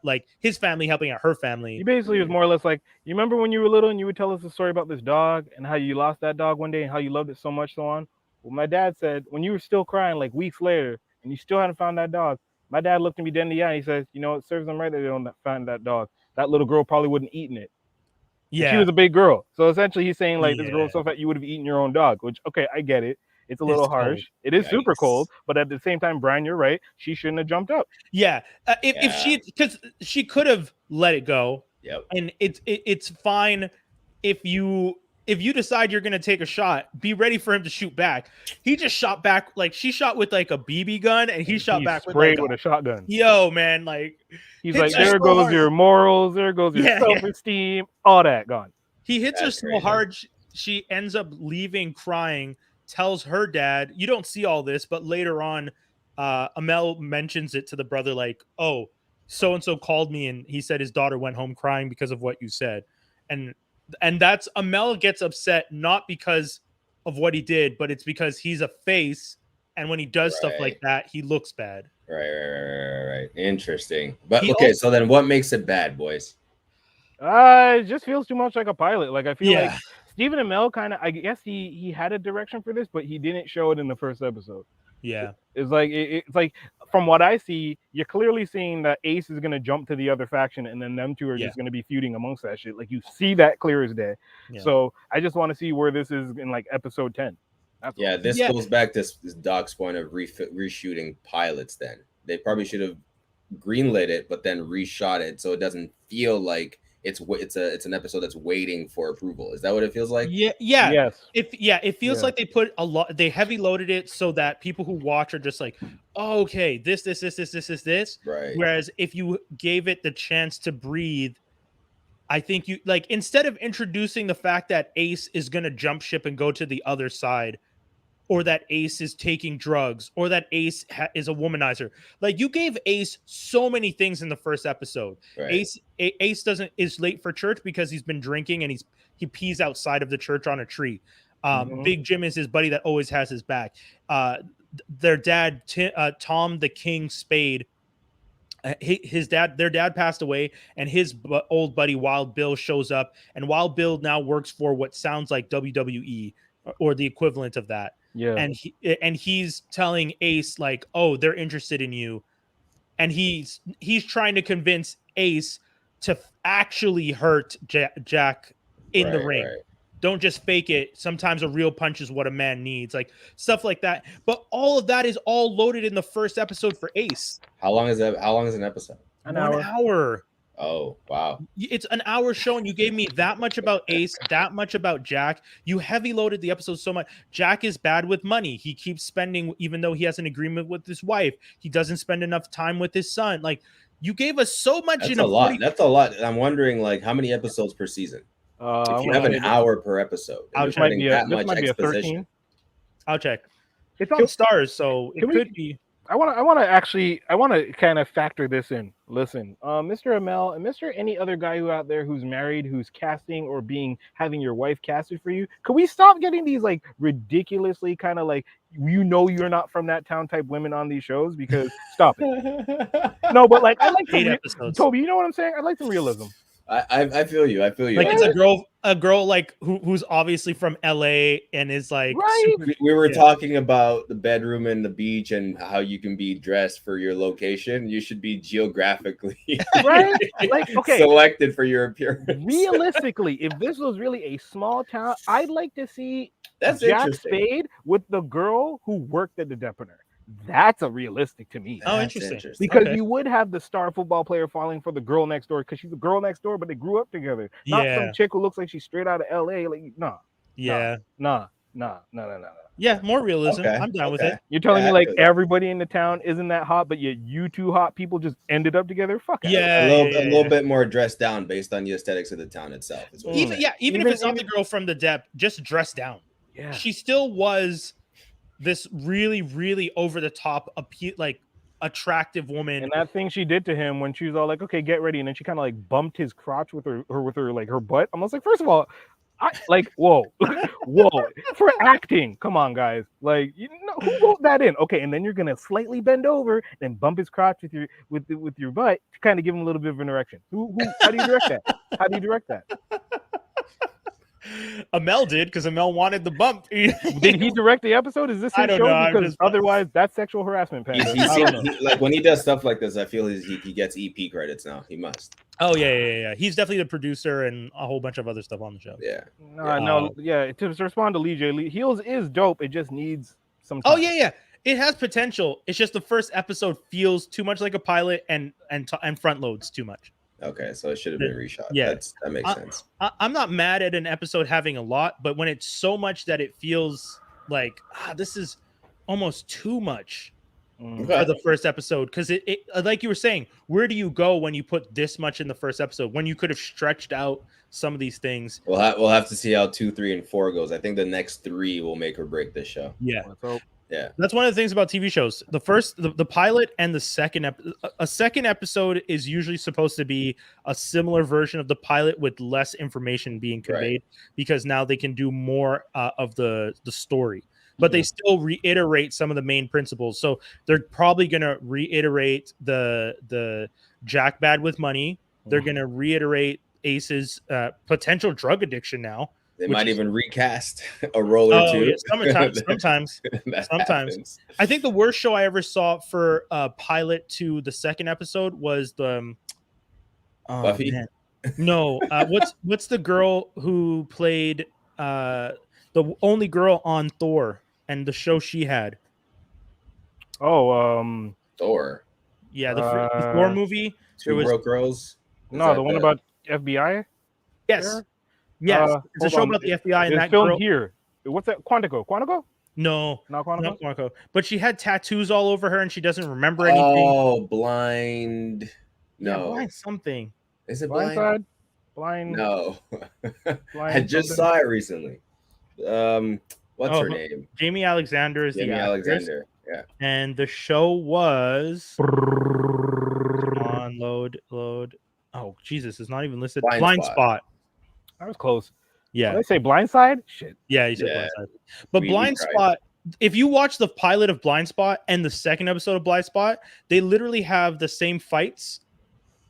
like his family helping out her family. He basically was more or less like, you remember when you were little and you would tell us a story about this dog and how you lost that dog one day and how you loved it so much, so on. Well, my dad said, when you were still crying like weeks later and you still hadn't found that dog, my dad looked at me dead in the eye and he says, you know, it serves them right that they don't find that dog. That little girl probably wouldn't have eaten it. Yeah, she was a big girl. So essentially he's saying like, this girl's so fat you would have eaten your own dog, which, okay, I get it. It's a little harsh. Cold. It is super cold, but at the same time, Brian, you're right. She shouldn't have jumped up. Yeah, if she, because she could have let it go. Yep. And it's fine if you decide you're gonna take a shot, be ready for him to shoot back. He just shot back, like she shot with like a BB gun, and he shot back with a shotgun. Yo, man, like he's like, there goes your morals, there goes your self-esteem, all that gone. He hits her so hard, she ends up leaving crying. Tells her dad, you don't see all this, but later on, Amell mentions it to the brother, like, oh, so-and-so called me and he said his daughter went home crying because of what you said. And that's, Amell gets upset not because of what he did, but it's because he's a face, and when he does stuff like that, he looks bad. Right. Interesting. But okay, so then what makes it bad, boys? It just feels too much like a pilot. Like, I feel like Stephen Amell kind of, I guess he had a direction for this, but he didn't show it in the first episode. Yeah. It's like from what I see, you're clearly seeing that Ace is going to jump to the other faction, and then them two are just going to be feuding amongst that shit. Like, you see that clear as day. Yeah. So I just want to see where this is in like episode 10. This goes back to this Doc's point of reshooting pilots. Then they probably should have greenlit it, but then reshot it so it doesn't feel like it's an episode that's waiting for approval. Is that what it feels like? Yeah. Yes. It feels like they put a lot. They heavy loaded it so that people who watch are just like, oh, okay, this. Right. Whereas if you gave it the chance to breathe, I think you like instead of introducing the fact that Ace is gonna jump ship and go to the other side, or that Ace is taking drugs, or that Ace is a womanizer. Like you gave Ace so many things in the first episode. Right. Ace is late for church because he's been drinking and he pees outside of the church on a tree. Big Jim is his buddy that always has his back. Their dad, Tom the King Spade, their dad passed away, and his old buddy Wild Bill shows up, and Wild Bill now works for what sounds like WWE or the equivalent of that. Yeah. And he's telling Ace like, oh, they're interested in you. And he's trying to convince Ace to actually hurt Jack in the ring. Right. Don't just fake it. Sometimes a real punch is what a man needs, like stuff like that. But all of that is all loaded in the first episode for Ace. How long is that? How long is an episode? An hour. Oh, wow. It's an hour show, and you gave me that much about Ace, that much about Jack. You heavy loaded the episode so much. Jack is bad with money. He keeps spending, even though he has an agreement with his wife. He doesn't spend enough time with his son. Like, you gave us so much. That's a lot. That's a lot. I'm wondering, like, how many episodes per season? If you have an hour per episode, this might be a 13. I'll check. It's on Stars, so it could be. I want to kind of factor this in. Listen, Mr. Amel and Mr. any other guy out there who's married, who's casting or having your wife casted for you, could we stop getting these like ridiculously kind of like, you're not from that town type women on these shows? Because stop it. No, but like I like episodes. Toby, you know what I'm saying? I like some realism. I feel you. Like it's a girl like who's obviously from LA and is like we were talking about the bedroom and the beach and how you can be dressed for your location. You should be geographically selected for your appearance. Realistically, if this was really a small town, I'd like to see Jack Spade with the girl who worked at the Depiner. That's a realistic to me. Oh, interesting. Because you would have the star football player falling for the girl next door because she's the girl next door, but they grew up together. Not some chick who looks like she's straight out of LA. Like, nah. Yeah, more realism. Okay. I'm down with it. You're telling me like everybody in the town isn't that hot, but yet you two hot people just ended up together? Fuck yeah. A little bit more dressed down based on the aesthetics of the town itself. Even if it's not the girl from the depth, just dressed down. Yeah. She still was this really, really over the top, like attractive woman. And that thing she did to him when she was all like, "Okay, get ready," and then she kind of like bumped his crotch with her like her butt. I'm like, first of all, whoa, for acting. Come on, guys. Like, who wrote that in? Okay, and then you're gonna slightly bend over and bump his crotch with your butt to kind of give him a little bit of an erection. How do you direct that? How do you direct that? Amel did, because Amel wanted the bump. Did he direct the episode? Is this his show? Because otherwise, that's sexual harassment. Like when he does stuff like this, I feel he gets EP credits now. He must. Oh yeah. He's definitely the producer and a whole bunch of other stuff on the show. Yeah. To respond to Lee J. Heels is dope. It just needs some time. Oh yeah. It has potential. It's just the first episode feels too much like a pilot and front loads too much. Okay, so it should have been reshot. Yeah, that makes sense. I'm not mad at an episode having a lot, but when it's so much that it feels like this is almost too much for the first episode, because it like you were saying, where do you go when you put this much in the first episode when you could have stretched out some of these things? We'll have to see how 2, 3, and 4 goes. I think the next 3 will make or break this show. Yeah. Yeah, that's one of the things about TV shows. The pilot and the second a second episode is usually supposed to be a similar version of the pilot with less information being conveyed, because now they can do more of the story, but they still reiterate some of the main principles. So they're probably going to reiterate the Jack bad with money. They're going to reiterate Ace's potential drug addiction now. They might even recast a role or two. Yeah, sometimes. Happens. I think the worst show I ever saw for pilot to the second episode was the Buffy. Man. No, what's the girl who played the only girl on Thor and the show she had? Thor. Yeah, the Thor movie. Two Broke Girls. No, the one about FBI? Yes. There? Yes. It's a show about the FBI and that filmed girl. here. What's that? Quantico? No, not Quantico. Not Quantico. But she had tattoos all over her and she doesn't remember anything. Oh, Blind. No. Yeah, Blind something. Is it Blind? No. Blind I just saw it recently. What's her name? Jamie Alexander is Jamie the actress. Alexander. Yeah. And the show was on load. Oh, Jesus, it's not even listed. Blindspot. I was close. Yeah. Did I say Blindside? Shit. Yeah, you said Blindside. But Blindspot, if you watch the pilot of Blindspot and the second episode of Blindspot, they literally have the same fights.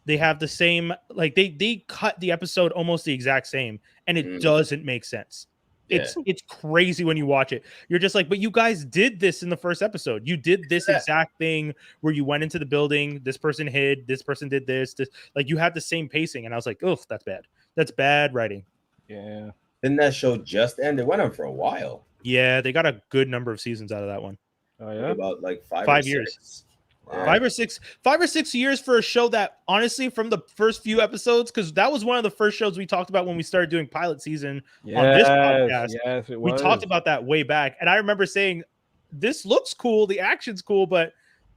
They have the same, like they cut the episode almost the exact same, and it doesn't make sense. It's crazy when you watch it. You're just like, but you guys did this in the first episode. You did this exact thing where you went into the building, this person hid, this person did this. Like you had the same pacing, and I was like, oh, that's bad. That's bad writing. Yeah. Didn't that show just end? It went on for a while. Yeah, they got a good number of seasons out of that one. Oh yeah, about like 5 years. Wow. 5 or 6 years for a show that honestly, from the first few episodes, because that was one of the first shows we talked about when we started doing pilot season on this podcast. Yes, it was. We talked about that way back, and I remember saying, "This looks cool, the action's cool, but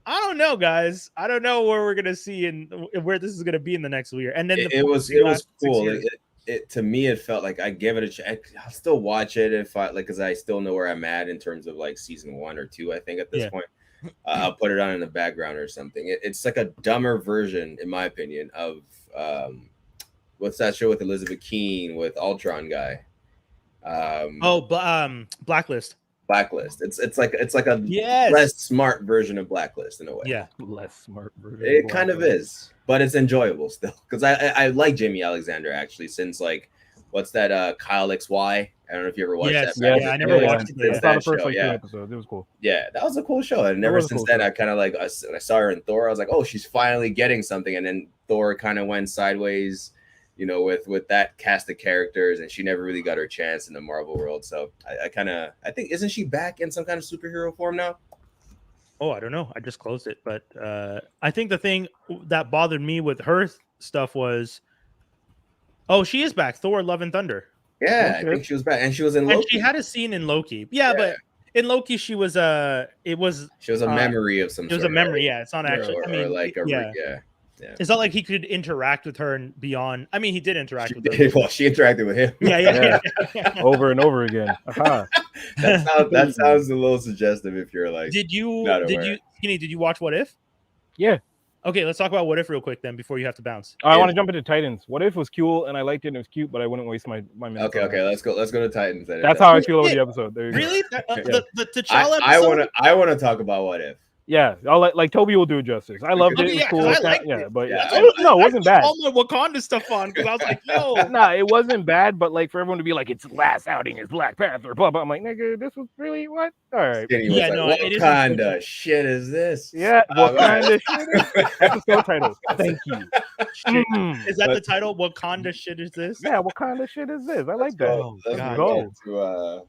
I don't know, guys. I don't know where we're gonna see and where this is gonna be in the next year." And then it was cool. It to me, it felt like I give it a check. I'll still watch it if I like, because I still know where I'm at in terms of like season 1 or 2. I think at this point. I'll put it on in the background or something. It's like a dumber version, in my opinion, of what's that show with Elizabeth Keene with Ultron guy? Blacklist. Blacklist. It's like a less smart version of Blacklist in a way. Yeah, less smart version. It kind of is, but it's enjoyable still because I like Jamie Alexander actually since like what's that Kyle XY. I don't know if you ever watched that. Yeah, I never watched it. I saw the first 2 episodes. It was cool. Yeah, that was a cool show. And ever since then, I kind of like, when I saw her in Thor, I was like, oh, she's finally getting something. And then Thor kind of went sideways, with that cast of characters, and she never really got her chance in the Marvel world. So I think, isn't she back in some kind of superhero form now? Oh, I don't know. I just closed it. But I think the thing that bothered me with her stuff was, she is back. Thor: Love and Thunder. Yeah, I think she was back, and she was in Loki. And she had a scene in Loki. Yeah, but in Loki, she was a memory of some. It was a memory. Yeah, it's not actually. It's not like he could interact with her and beyond. I mean, he did interact with her. Well, she interacted with him. Yeah. Over and over again. That sounds a little suggestive. If you're like, did you watch What If? Yeah. Okay, let's talk about What If real quick then before you have to bounce. I want to jump into Titans. What If was cool and I liked it and it was cute, but I wouldn't waste my minutes. Okay, let's go to Titans. Then. That's how I feel about the episode. Really? The T'Challa episode? I want to talk about What If. Yeah, I'll like Toby will do it justice. I loved it. It was cool. It wasn't bad. All my Wakanda stuff on because I was like, yo. Nah, it wasn't bad, but like for everyone to be like, it's last outing as Black Panther, blah blah. I'm like, nigga, this was really what? All right. What kind of shit is this? Yeah, what kind of shit is this? Episode title. Thank you. Is that the title? What kind of shit is this? Yeah, what kind of shit is this? I like that. Let's go.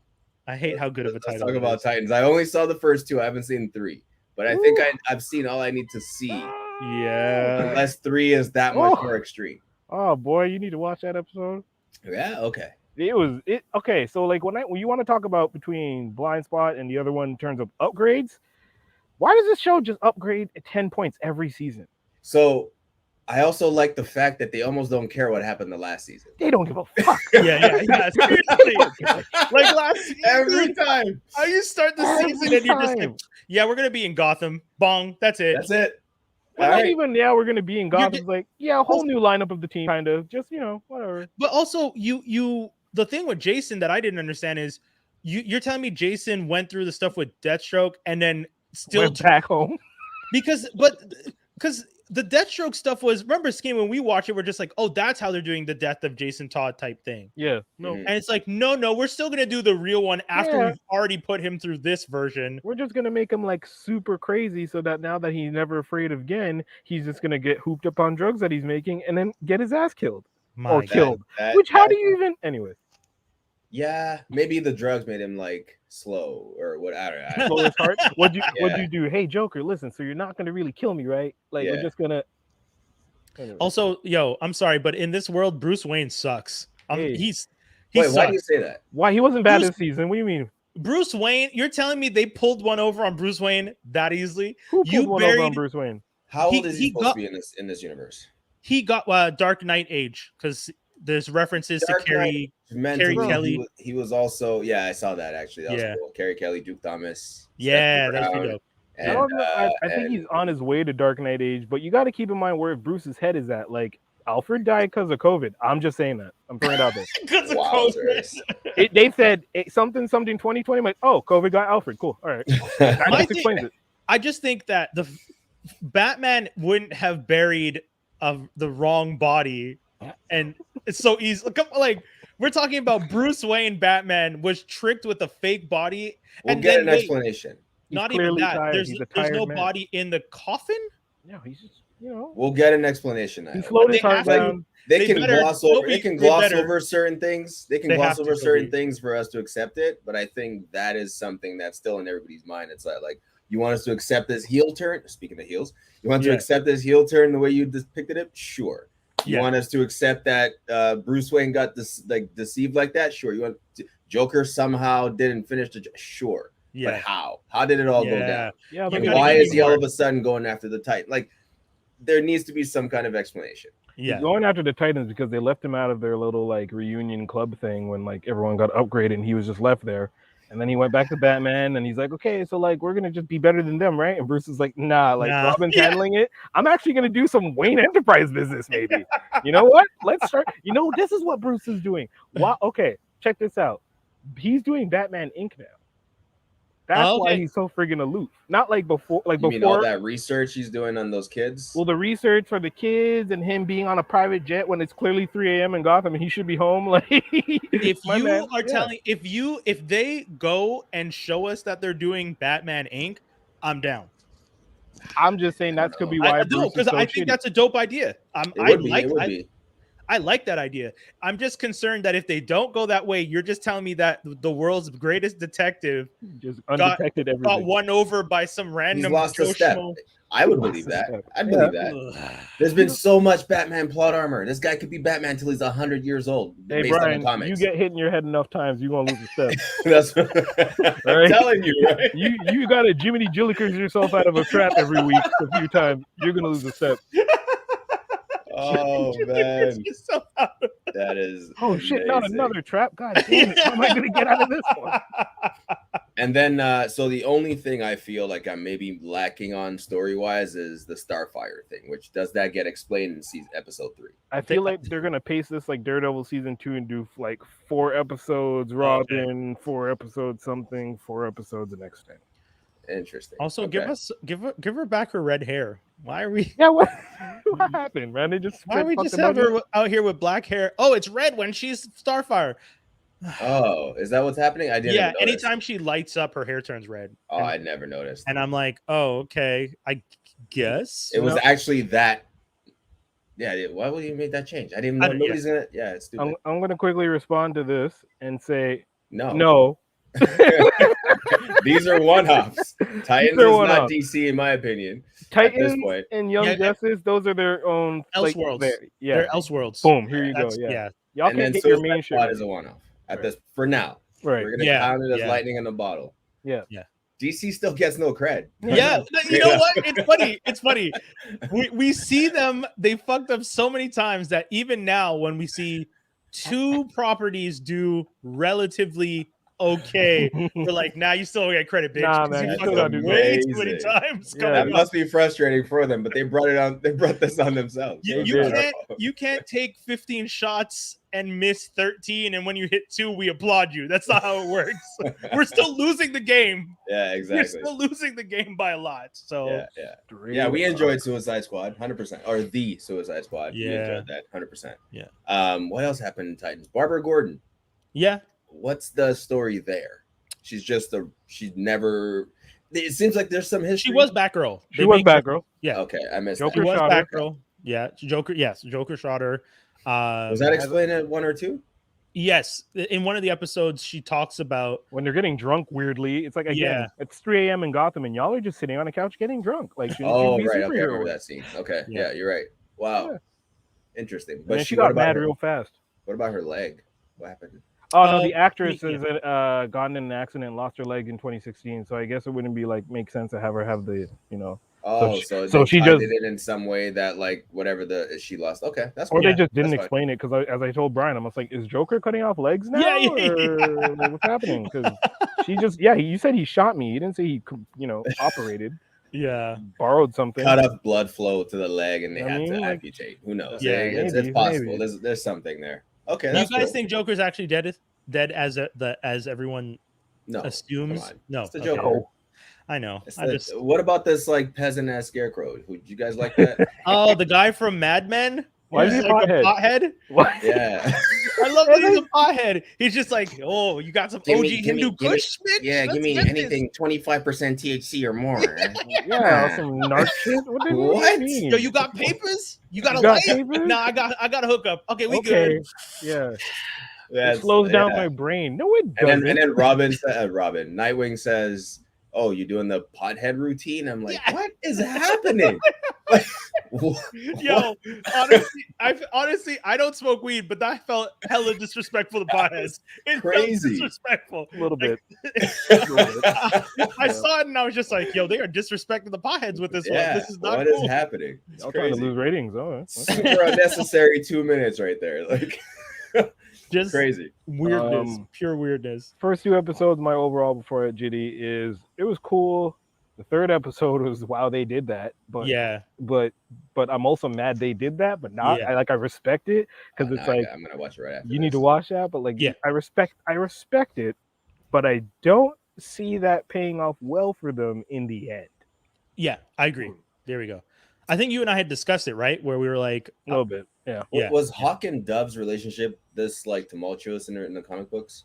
I hate how good of a title. Let's talk about Titans. I only saw the first 2. I haven't seen 3. But I think I've seen all I need to see. Yeah. Unless 3 is that much more extreme. Oh boy, you need to watch that episode. Yeah. Okay. Okay. So like when you want to talk about between Blindspot and the other one in terms of upgrades, why does this show just upgrade 10 points every season? So I also like the fact that they almost don't care what happened the last season. They don't give a fuck. Yeah. Seriously. Like last season. Every time. How you start the season and you're just like, yeah, we're gonna be in Gotham. Bong. That's it. Even we're gonna be in Gotham. It's like, a whole new lineup of the team, kind of. Just whatever. But also, the thing with Jason that I didn't understand is you're telling me Jason went through the stuff with Deathstroke and then still went back home because the Deathstroke stuff was, remember, Scheme, when we watch it, we're just like, oh, that's how they're doing the death of Jason Todd type thing. Yeah. No. And it's like, no, we're still going to do the real one after we've already put him through this version. We're just going to make him like super crazy so that now that he's never afraid of again, he's just going to get hooped up on drugs that he's making and then get his ass killed. Killed. How do you even... Anyway. Yeah, maybe the drugs made him like slow or what. I don't know. Slow his heart. What'd you do? Hey, Joker, listen. So you're not gonna really kill me, right? Like we're just gonna. Also, yo, I'm sorry, but in this world, Bruce Wayne sucks. Hey. Wait, why do you say that? Why he wasn't bad this season? What do you mean? Bruce Wayne, you're telling me they pulled one over on Bruce Wayne that easily? Who pulled one over on Bruce Wayne? How old is he supposed to be in this universe? He got Dark Knight age because there's references to Carrie Kelly. He was also, yeah, I saw that actually. That was cool. Carrie Kelly, Duke Thomas. Yeah, that's pretty dope. I think he's on his way to Dark Knight age, but you got to keep in mind where Bruce's head is at. Like, Alfred died because of COVID. I'm just saying that. I'm throwing it out there. Because of COVID. They said something 2020. I'm like, oh, COVID got Alfred. Cool. All right. That just explains it. I just think that the Batman wouldn't have buried the wrong body, and it's so easy. Like, we're talking about Bruce Wayne. Batman was tricked with a fake body. We'll get an explanation. Not even that. There's no body in the coffin. No, he's just, We'll get an explanation. He slowed his heart down. They can gloss over certain things. They can gloss over certain things for us to accept it. But I think that is something that's still in everybody's mind. It's like you want us to accept this heel turn. Speaking of heels, you want to accept this heel turn the way you depicted it? Sure. You want us to accept that Bruce Wayne got deceived like that? Sure. You want Joker somehow didn't finish the sure. Yeah. But how? How did it all go down? Yeah. Why is he all of a sudden going after the Titan? Like, there needs to be some kind of explanation. Yeah. He's going after the Titans because they left him out of their little like reunion club thing when like everyone got upgraded and he was just left there. And then he went back to Batman and he's like, okay, so like we're gonna just be better than them, right? And Bruce is like, nah, Robin's handling it. I'm actually gonna do some Wayne Enterprise business, maybe. You know what? Let's start. This is what Bruce is doing. Wow. Okay, check this out. He's doing Batman Inc. now. That's why he's so friggin' aloof. Not like before. Like before, mean all that research he's doing on those kids? Well, the research for the kids and him being on a private jet when it's clearly 3 a.m. in Gotham and he should be home. Like, if they go and show us that they're doing Batman Inc., I'm down. I'm just saying that could be why. I think that's a dope idea. I like that idea. I'm just concerned that if they don't go that way, you're just telling me that the world's greatest detective just undetected got won over by some random. He's lost a step. I would believe that. I'd believe that. There's been so much Batman plot armor. This guy could be Batman until he's 100 years old. Hey, Brian, you get hit in your head enough times, you're gonna lose a step. That's what I'm telling you. Right? You got to Jiminy Jillikers yourself out of a trap every week a few times. You're gonna lose a step. Oh man, that is. Oh amazing. Shit! Not another trap. God damn it! How am I gonna get out of this one? And then, so the only thing I feel like I'm maybe lacking on story wise is the Starfire thing. Which does that get explained in episode 3? I feel like they're gonna pace this like Daredevil season 2 and do like 4 episodes Robin, 4 episodes something, 4 episodes the next time. Interesting. Also, give her back her red hair. Why are we? Yeah, what happened, man? Why are we just have her out here with black hair? Oh, it's red when she's Starfire. Oh, is that what's happening? I didn't. Yeah, anytime she lights up, her hair turns red. Oh, I never noticed. And I'm like, oh, okay, I guess it was actually that. Yeah, why would you make that change? I didn't know. Nobody's gonna. Yeah, it's stupid. I'm gonna quickly respond to this and say no. These are one-offs. Titans is not DC in my opinion. Titans at this point. And Young Justice, those are their own Elseworlds. They're Elseworlds. Boom, here you go. Yeah. Y'all can get your main shit as a one-off at this for now. Right. We're gonna count it as lightning in a bottle. Yeah. DC still gets no cred. Yeah, you know what? It's funny. We see them. They fucked up so many times that even now, when we see 2 properties do relatively okay, we're like, nah, you still get credit, bitch. Nah, man, you fucked up way too many times. That must be frustrating for them, but they brought it on. They brought this on themselves. You can't take 15 shots and miss 13, and when you hit 2, we applaud you. That's not how it works. We're still losing the game. Yeah, exactly. We're still losing the game by a lot. So yeah, we enjoyed Suicide Squad 100%, or the Suicide Squad. Yeah, we enjoyed that 100%. Yeah. What else happened in Titans? Barbara Gordon. Yeah. What's the story there? She's never. It seems like there's some history. She was Batgirl. She was Batgirl. Yeah. Okay, I missed Joker. Was Batgirl. Yeah, Joker. Yes, Joker shot her. Was that explained at 1 or 2? Yes, in one of the episodes, she talks about when they're getting drunk. Weirdly, it's like it's 3 a.m. in Gotham, and y'all are just sitting on a couch getting drunk. Like, right. Okay, I remember that scene. Okay, yeah, you're right. Wow. Yeah. Interesting. But she got mad real fast. What about her leg? What happened? Oh no, the actress has gotten in an accident and lost her leg in 2016. So I guess it wouldn't be make sense to have her have the Oh, so she just did it in some way that whatever she lost. Okay, that's cool. Or they just didn't explain it because as I told Brian, I was like, is Joker cutting off legs now? Or what's happening? Because she just you said he shot me. You didn't say he operated. Yeah, borrowed something. Cut off blood flow to the leg, and they had to amputate. Who knows? Yeah, it's possible. Maybe. There's something there. Okay, do you guys think Joker's actually dead as everyone assumes? No, it's the Joker. No. I know. What about this peasant ass scarecrow? Would you guys like that? Oh, the guy from Mad Men. Why is he a pothead? What? Yeah. I love that he's a pothead. He's just like, oh, you got some OG Hindu Kush, bitch? Yeah, give me anything 25% THC or more. Yeah, some narc shit. What? Yo, you got papers? You got a light? Nah, I got a hookup. Okay, we good. Yeah. It slows down my brain. No, it doesn't. And then Nightwing says, oh, you're doing the pothead routine? I'm like, what is happening? Yo, honestly, I don't smoke weed, but that felt hella disrespectful to potheads. It crazy. Felt disrespectful. A little bit. I saw it and I was just like, yo, they are disrespecting the potheads with this one. This is not what cool. Is happening? It's y'all trying to lose ratings. Oh, super unnecessary 2 minutes right there. Just crazy weirdness, pure weirdness. First 2 episodes, my overall before it, Jitty, is it was cool. The 3rd episode was wow, they did that, but but I'm also mad they did that, but not. I respect it because it's I'm gonna watch it right after. You need to watch that, but I respect it, but I don't see that paying off well for them in the end. Yeah, I agree. There we go. I think you and I had discussed it, right? Where we were like a little bit. Yeah. Was Hawk and Dove's relationship this tumultuous in the comic books?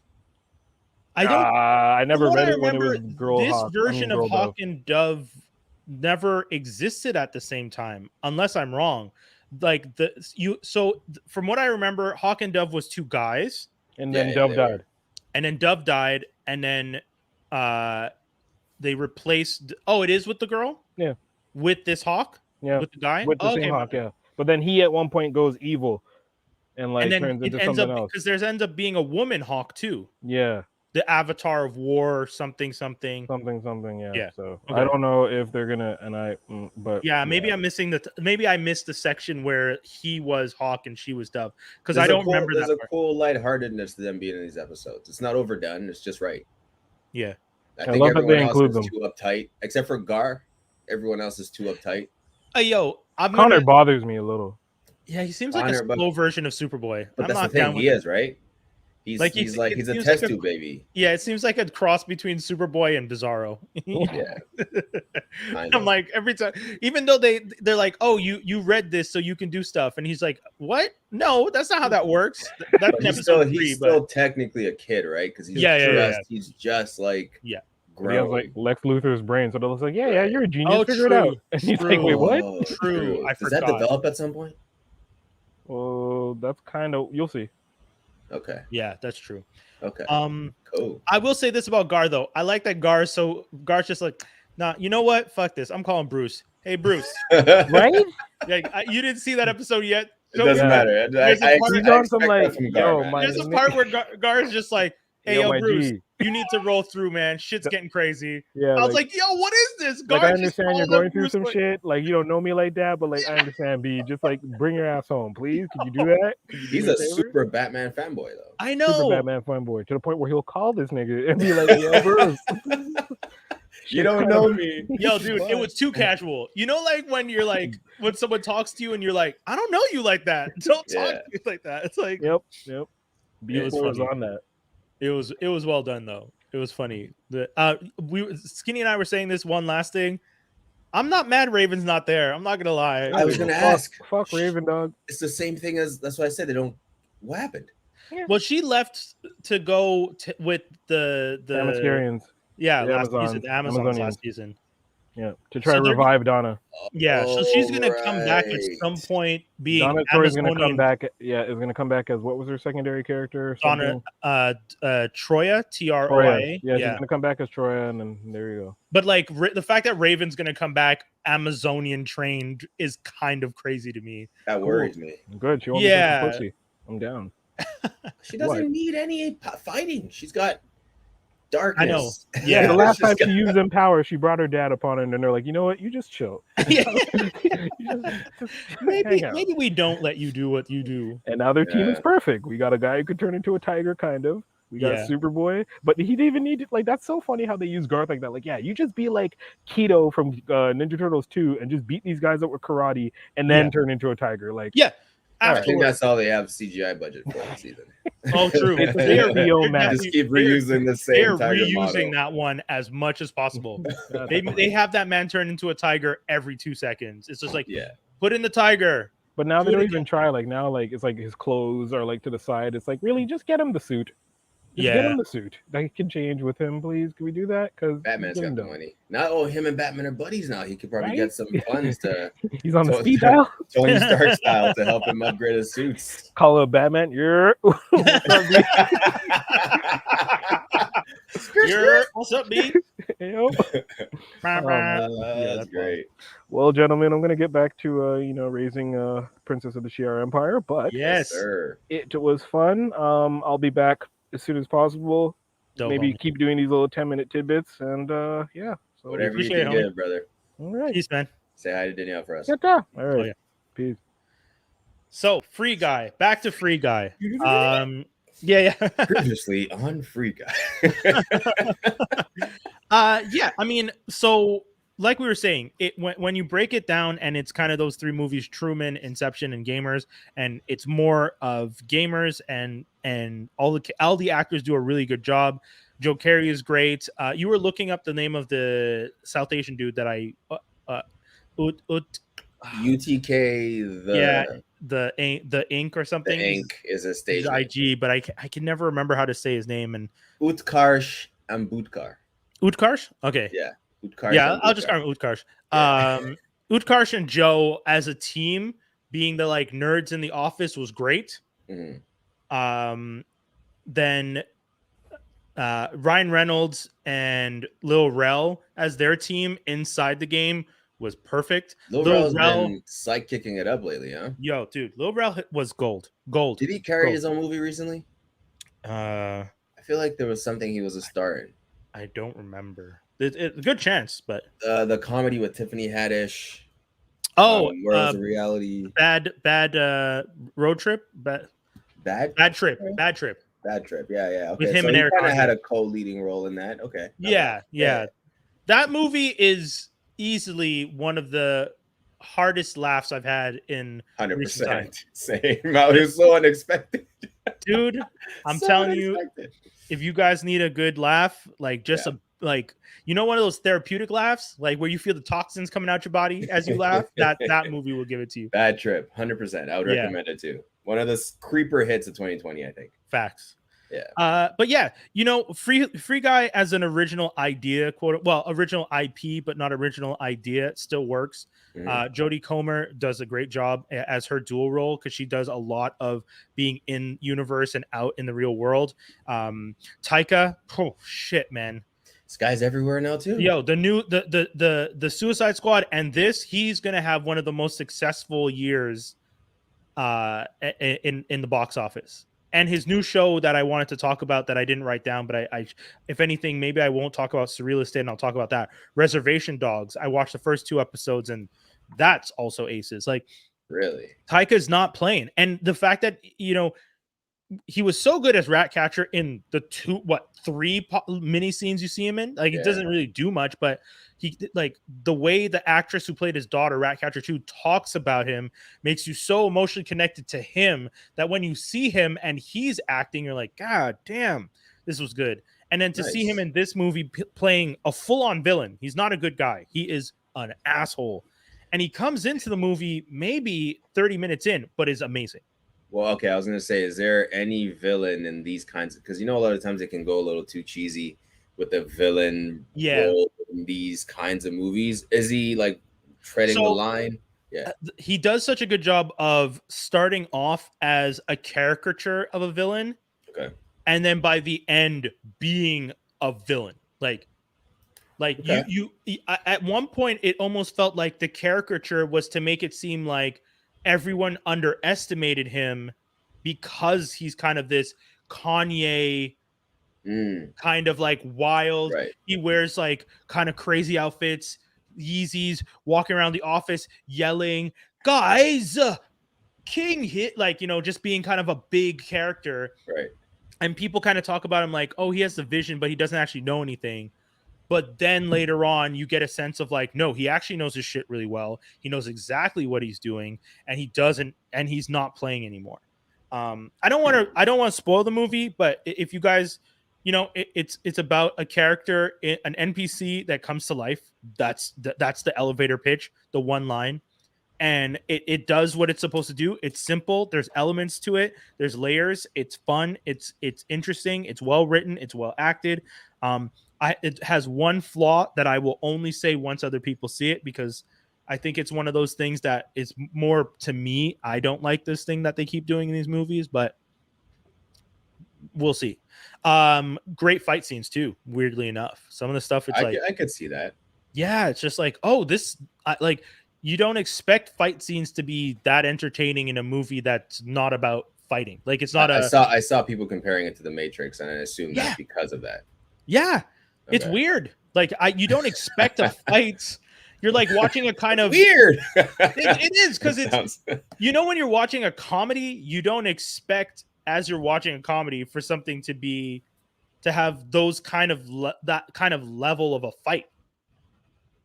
I never read it when it was girl. This version of Hawk and Dove never existed at the same time, unless I'm wrong. So from what I remember, Hawk and Dove was 2 guys, and then Dove died, and then they replaced. Oh, it is with the girl. Yeah, with this Hawk. Yeah, with the guy. With the same Hawk. Yeah, but then he at one point goes evil, and turns into something else. Because there ends up being a woman Hawk too. Yeah. The Avatar of War, something. Yeah. So okay. I don't know if they're gonna, maybe I'm missing maybe I missed the section where he was Hawk and she was Dove because I don't remember. There's a cool lightheartedness to them being in these episodes. It's not overdone. It's just right. Yeah. I think everyone else is too uptight, except for Gar. Everyone else is too uptight. Connor bothers me a little. Yeah, he seems like a slow version of Superboy. But that's the thing. He is right. He's a test tube baby. Yeah, it seems like a cross between Superboy and Bizarro. Yeah. I'm like, every time, even though they're like, oh, you read this so you can do stuff, and he's like, what? No, that's not how that works. That's he's still technically a kid, right? Because he's just like grown. He has like Lex Luthor's brain, so they're like, yeah, you're a genius. Figure it out. And he's like, wait, what? True. I forgot. Does that develop at some point? Well, that's kind of you'll see. Okay. Yeah, that's true. Okay. Cool. I will say this about Gar though. I like that Gar's just like, nah, you know what? Fuck this. I'm calling Bruce. Hey, Bruce. Right? Yeah, you didn't see that episode yet. It doesn't matter. There's a part where Gar is just like, hey, yo Bruce, you need to roll through, man. Shit's getting crazy. Yeah, I was like, yo, what is this? Gar, I understand you're going through some shit. Like, you don't know me like that, but I understand, B. Just bring your ass home, please. Can you do that? He's a super Batman fanboy, though. I know. Super Batman fanboy to the point where he'll call this nigga and be like, yo, Bruce. You don't know me. Yo, dude, it was too casual. You know, when you're when someone talks to you and you're like, I don't know you like that. Don't talk to you like that. It's like, yep. B was on that. It was well done though. It was funny. Skinny and I were saying this one last thing. I'm not mad Raven's not there. I'm not gonna lie. I was gonna ask. Fuck Raven, dog. It's the same thing as that's why I said they don't. What happened? Yeah. Well, she left to go with the Themyscirians. Yeah, last season. The Amazons last season. Yeah, to try to revive Donna. Yeah, so she's gonna come back at some point being Donna Troy's gonna come Amazonian. back. Yeah, is gonna come back as what was her secondary character? Or Donna, something? Troya, Troia. Troya. Yeah, she's gonna come back as Troya, and then there you go. But like the fact that Raven's gonna come back Amazonian trained is kind of crazy to me. That worries me. Good. She won't be pussy. I'm down. She doesn't need any fighting. She's got darkness. I know. Yeah. The last time she used them powers, she brought her dad upon her, and then they're like, you know what? You just chill. Maybe we don't let you do what you do. And now their team is perfect. We got a guy who could turn into a tiger, kind of. We got Superboy, but he didn't even need to, like, that's so funny how they use Garth like that. Like, yeah, you just be like Keto from Ninja Turtles 2 and just beat these guys up with karate and then turn into a tiger. Like, I think that's all they have CGI budget for this season. Oh, true. They just keep reusing the same tiger reusing model. that one as much as possible. They have that man turn into a tiger every 2 seconds. It's just like, put in the tiger. But now they don't even try. Like, now, like, it's like his clothes are like to the side. It's like, really, just get him the suit. Get him the suit. That can change with him, please. Can we do that? Because Batman's got the money. Now, him and Batman are buddies now. He could probably get some funds to. He's on the speed dial, Tony Stark style, to help him upgrade his suits. Call up Batman. What's up, B? That's great. Well, gentlemen, I'm gonna get back to raising Princess of the Shi'ar Empire, but yes, sir. It was fun. I'll be back as soon as possible. Maybe keep doing these little 10-minute tidbits, and So whatever you can get, brother. All right. Peace, man. Say hi to Danielle for us. All right. Peace. So, Free Guy. Back to Free Guy. Previously on Free Guy. I mean, so like we were saying, when you break it down, and it's kind of those 3 movies: Truman, Inception, and Gamers, and it's more of Gamers, and all the actors do a really good job. Joe Carey is great. You were looking up the name of the South Asian dude that I UTK the Ink or something. The Ink is a stage IG, but I can never remember how to say his name. And Utkarsh Ambudkar. Utkarsh? Okay. Yeah. Utkarsh. Yeah, I'll just call him Utkarsh. Utkarsh and Joe as a team, being the like nerds in the office, was great. Mm-hmm. Then Ryan Reynolds and Lil Rel as their team inside the game was perfect. Lil Rel's been psych kicking it up lately, huh? Yo, dude, Lil Rel was gold. Did he carry his own movie recently? I feel like there was something he was a star in. I don't remember. It's a good chance, but the comedy with Tiffany Haddish. Oh, where was the reality? Bad road trip. Bad trip. Yeah. Okay. With him and Eric, kind of had a co-leading role in that. Okay. Yeah. That movie is easily one of the hardest laughs I've had in 100%. Same. It was so unexpected, dude. I'm telling you, if you guys need a good laugh, like just one of those therapeutic laughs, like where you feel the toxins coming out your body as you laugh, that movie will give it to you. Bad Trip, 100%. I would recommend it too. One of the creeper hits of 2020, I think. Facts. Yeah. But yeah, Free Guy as an original idea, original IP, but not original idea, it still works. Mm-hmm. Jodie Comer does a great job as her dual role, because she does a lot of being in universe and out in the real world. Taika, oh shit, man. This guy's everywhere now too. Yo, the Suicide Squad, and he's gonna have one of the most successful years in the box office. And his new show that I wanted to talk about that I didn't write down, but I if anything, maybe I won't talk about SurrealEstate, and I'll talk about that. Reservation Dogs. I watched the first 2 episodes, and that's also aces. Like, really, Taika's not playing, and the fact that he was so good as Ratcatcher in the 3 mini scenes you see him in. Like, it doesn't really do much, but he, like, the way the actress who played his daughter, Ratcatcher 2, talks about him makes you so emotionally connected to him that when you see him and he's acting, you're like, God damn, this was good. And then to see him in this movie playing a full-on villain, he's not a good guy. He is an asshole. And he comes into the movie maybe 30 minutes in, but is amazing. Well, okay, I was going to say, is there any villain in these kinds of, because a lot of times it can go a little too cheesy with the villain role in these kinds of movies? Is he like treading the line? Yeah, he does such a good job of starting off as a caricature of a villain, and then by the end being a villain. Like you at one point it almost felt like the caricature was to make it seem like everyone underestimated him because he's kind of this Kanye kind of like wild. Right. He wears like kind of crazy outfits, Yeezys, walking around the office yelling, "Guys, King hit," like, you know, just being kind of a big character. Right. And people kind of talk about him like, oh, he has the vision, but he doesn't actually know anything. But then later on, you get a sense of like, no, he actually knows his shit really well. He knows exactly what he's doing, and he's not playing anymore. I don't want to spoil the movie, but if you guys, you know, it's about a character, an NPC that comes to life. That's the elevator pitch, the one line, and it does what it's supposed to do. It's simple. There's elements to it. There's layers. It's fun. It's interesting. It's well written. It's well acted. It has one flaw that I will only say once other people see it, because I think it's one of those things that is more to me. I don't like this thing that they keep doing in these movies, but we'll see. Great fight scenes too. Weirdly enough, some of the stuff I could see that. Yeah, it's just like, oh, like you don't expect fight scenes to be that entertaining in a movie that's not about fighting. Like it's not. I saw people comparing it to The Matrix, and I assumed that's because of that. Yeah. Okay. It's weird. Like you don't expect a fight. You're like watching a kind of weird. It is, because it's you know, when you're watching a comedy, you don't expect, as you're watching a comedy, for something to have those kind of that kind of level of a fight.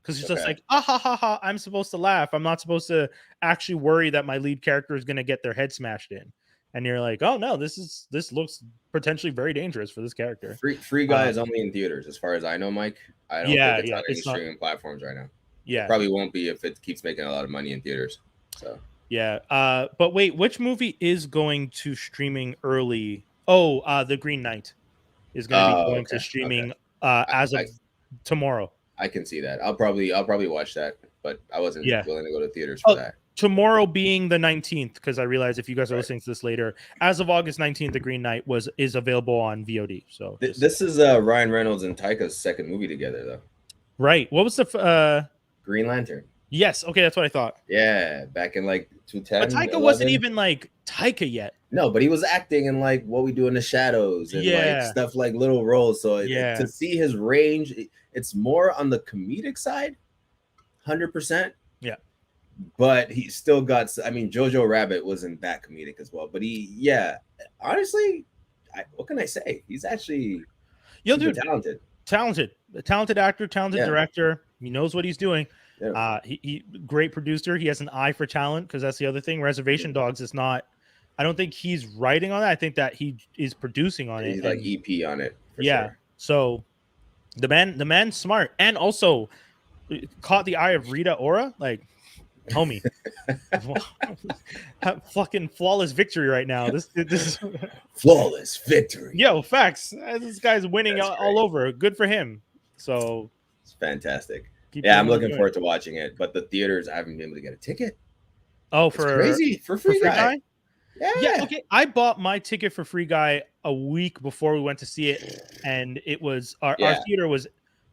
Because it's just like, ha ha ha, I'm supposed to laugh. I'm not supposed to actually worry that my lead character is going to get their head smashed in. And you're like, oh no, this looks potentially very dangerous for this character. Free Guy is only in theaters, as far as I know, Mike. I don't think it's on any streaming platforms right now. Yeah, it probably won't be if it keeps making a lot of money in theaters. So yeah. But wait, which movie is going to streaming early? Oh, The Green Knight is going to be going to streaming as of tomorrow. I can see that. I'll probably watch that, but I wasn't willing to go to theaters for that. Tomorrow being the 19th, because I realize if you guys are listening to this later, as of August 19th, The Green Knight is available on VOD. So this is Ryan Reynolds and Taika's second movie together, though. Right. What was the Green Lantern? Yes. Okay, that's what I thought. Yeah, back in like 2010. But Taika wasn't even like Taika yet. No, but he was acting in like What We Do in the Shadows and like stuff, like little roles. So to see his range, it's more on the comedic side, 100%. Yeah. But he still got, I mean, Jojo Rabbit wasn't that comedic as well. But honestly, what can I say? He's actually talented. A talented actor, talented director. He knows what he's doing. Yeah. He great producer. He has an eye for talent, because that's the other thing. Reservation Dogs is not. I don't think he's writing on it. I think that he is producing on it. He's like EP on it. Sure. So the man's smart, and also caught the eye of Rita Ora. Like, homie, fucking flawless victory right now. This is flawless victory. Yo, facts. This guy's winning all over. Good for him. So it's fantastic. I'm looking forward to watching it. But the theaters, I haven't been able to get a ticket. Oh, it's crazy for Free Guy. Yeah. Okay. I bought my ticket for Free Guy a week before we went to see it, and it was our theater was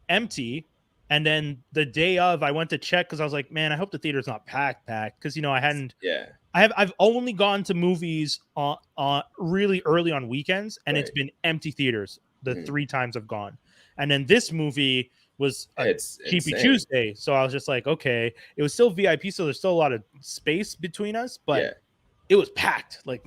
empty. And then the day of, I went to check because I was like, man, I hope the theater's not packed. Because, you know, I hadn't. Yeah. I've only gone to movies on really early on weekends, and it's been empty theaters the 3 times I've gone. And then this movie was Cheapy Tuesday, so I was just like, okay, it was still VIP, so there's still a lot of space between us, but it was packed. Like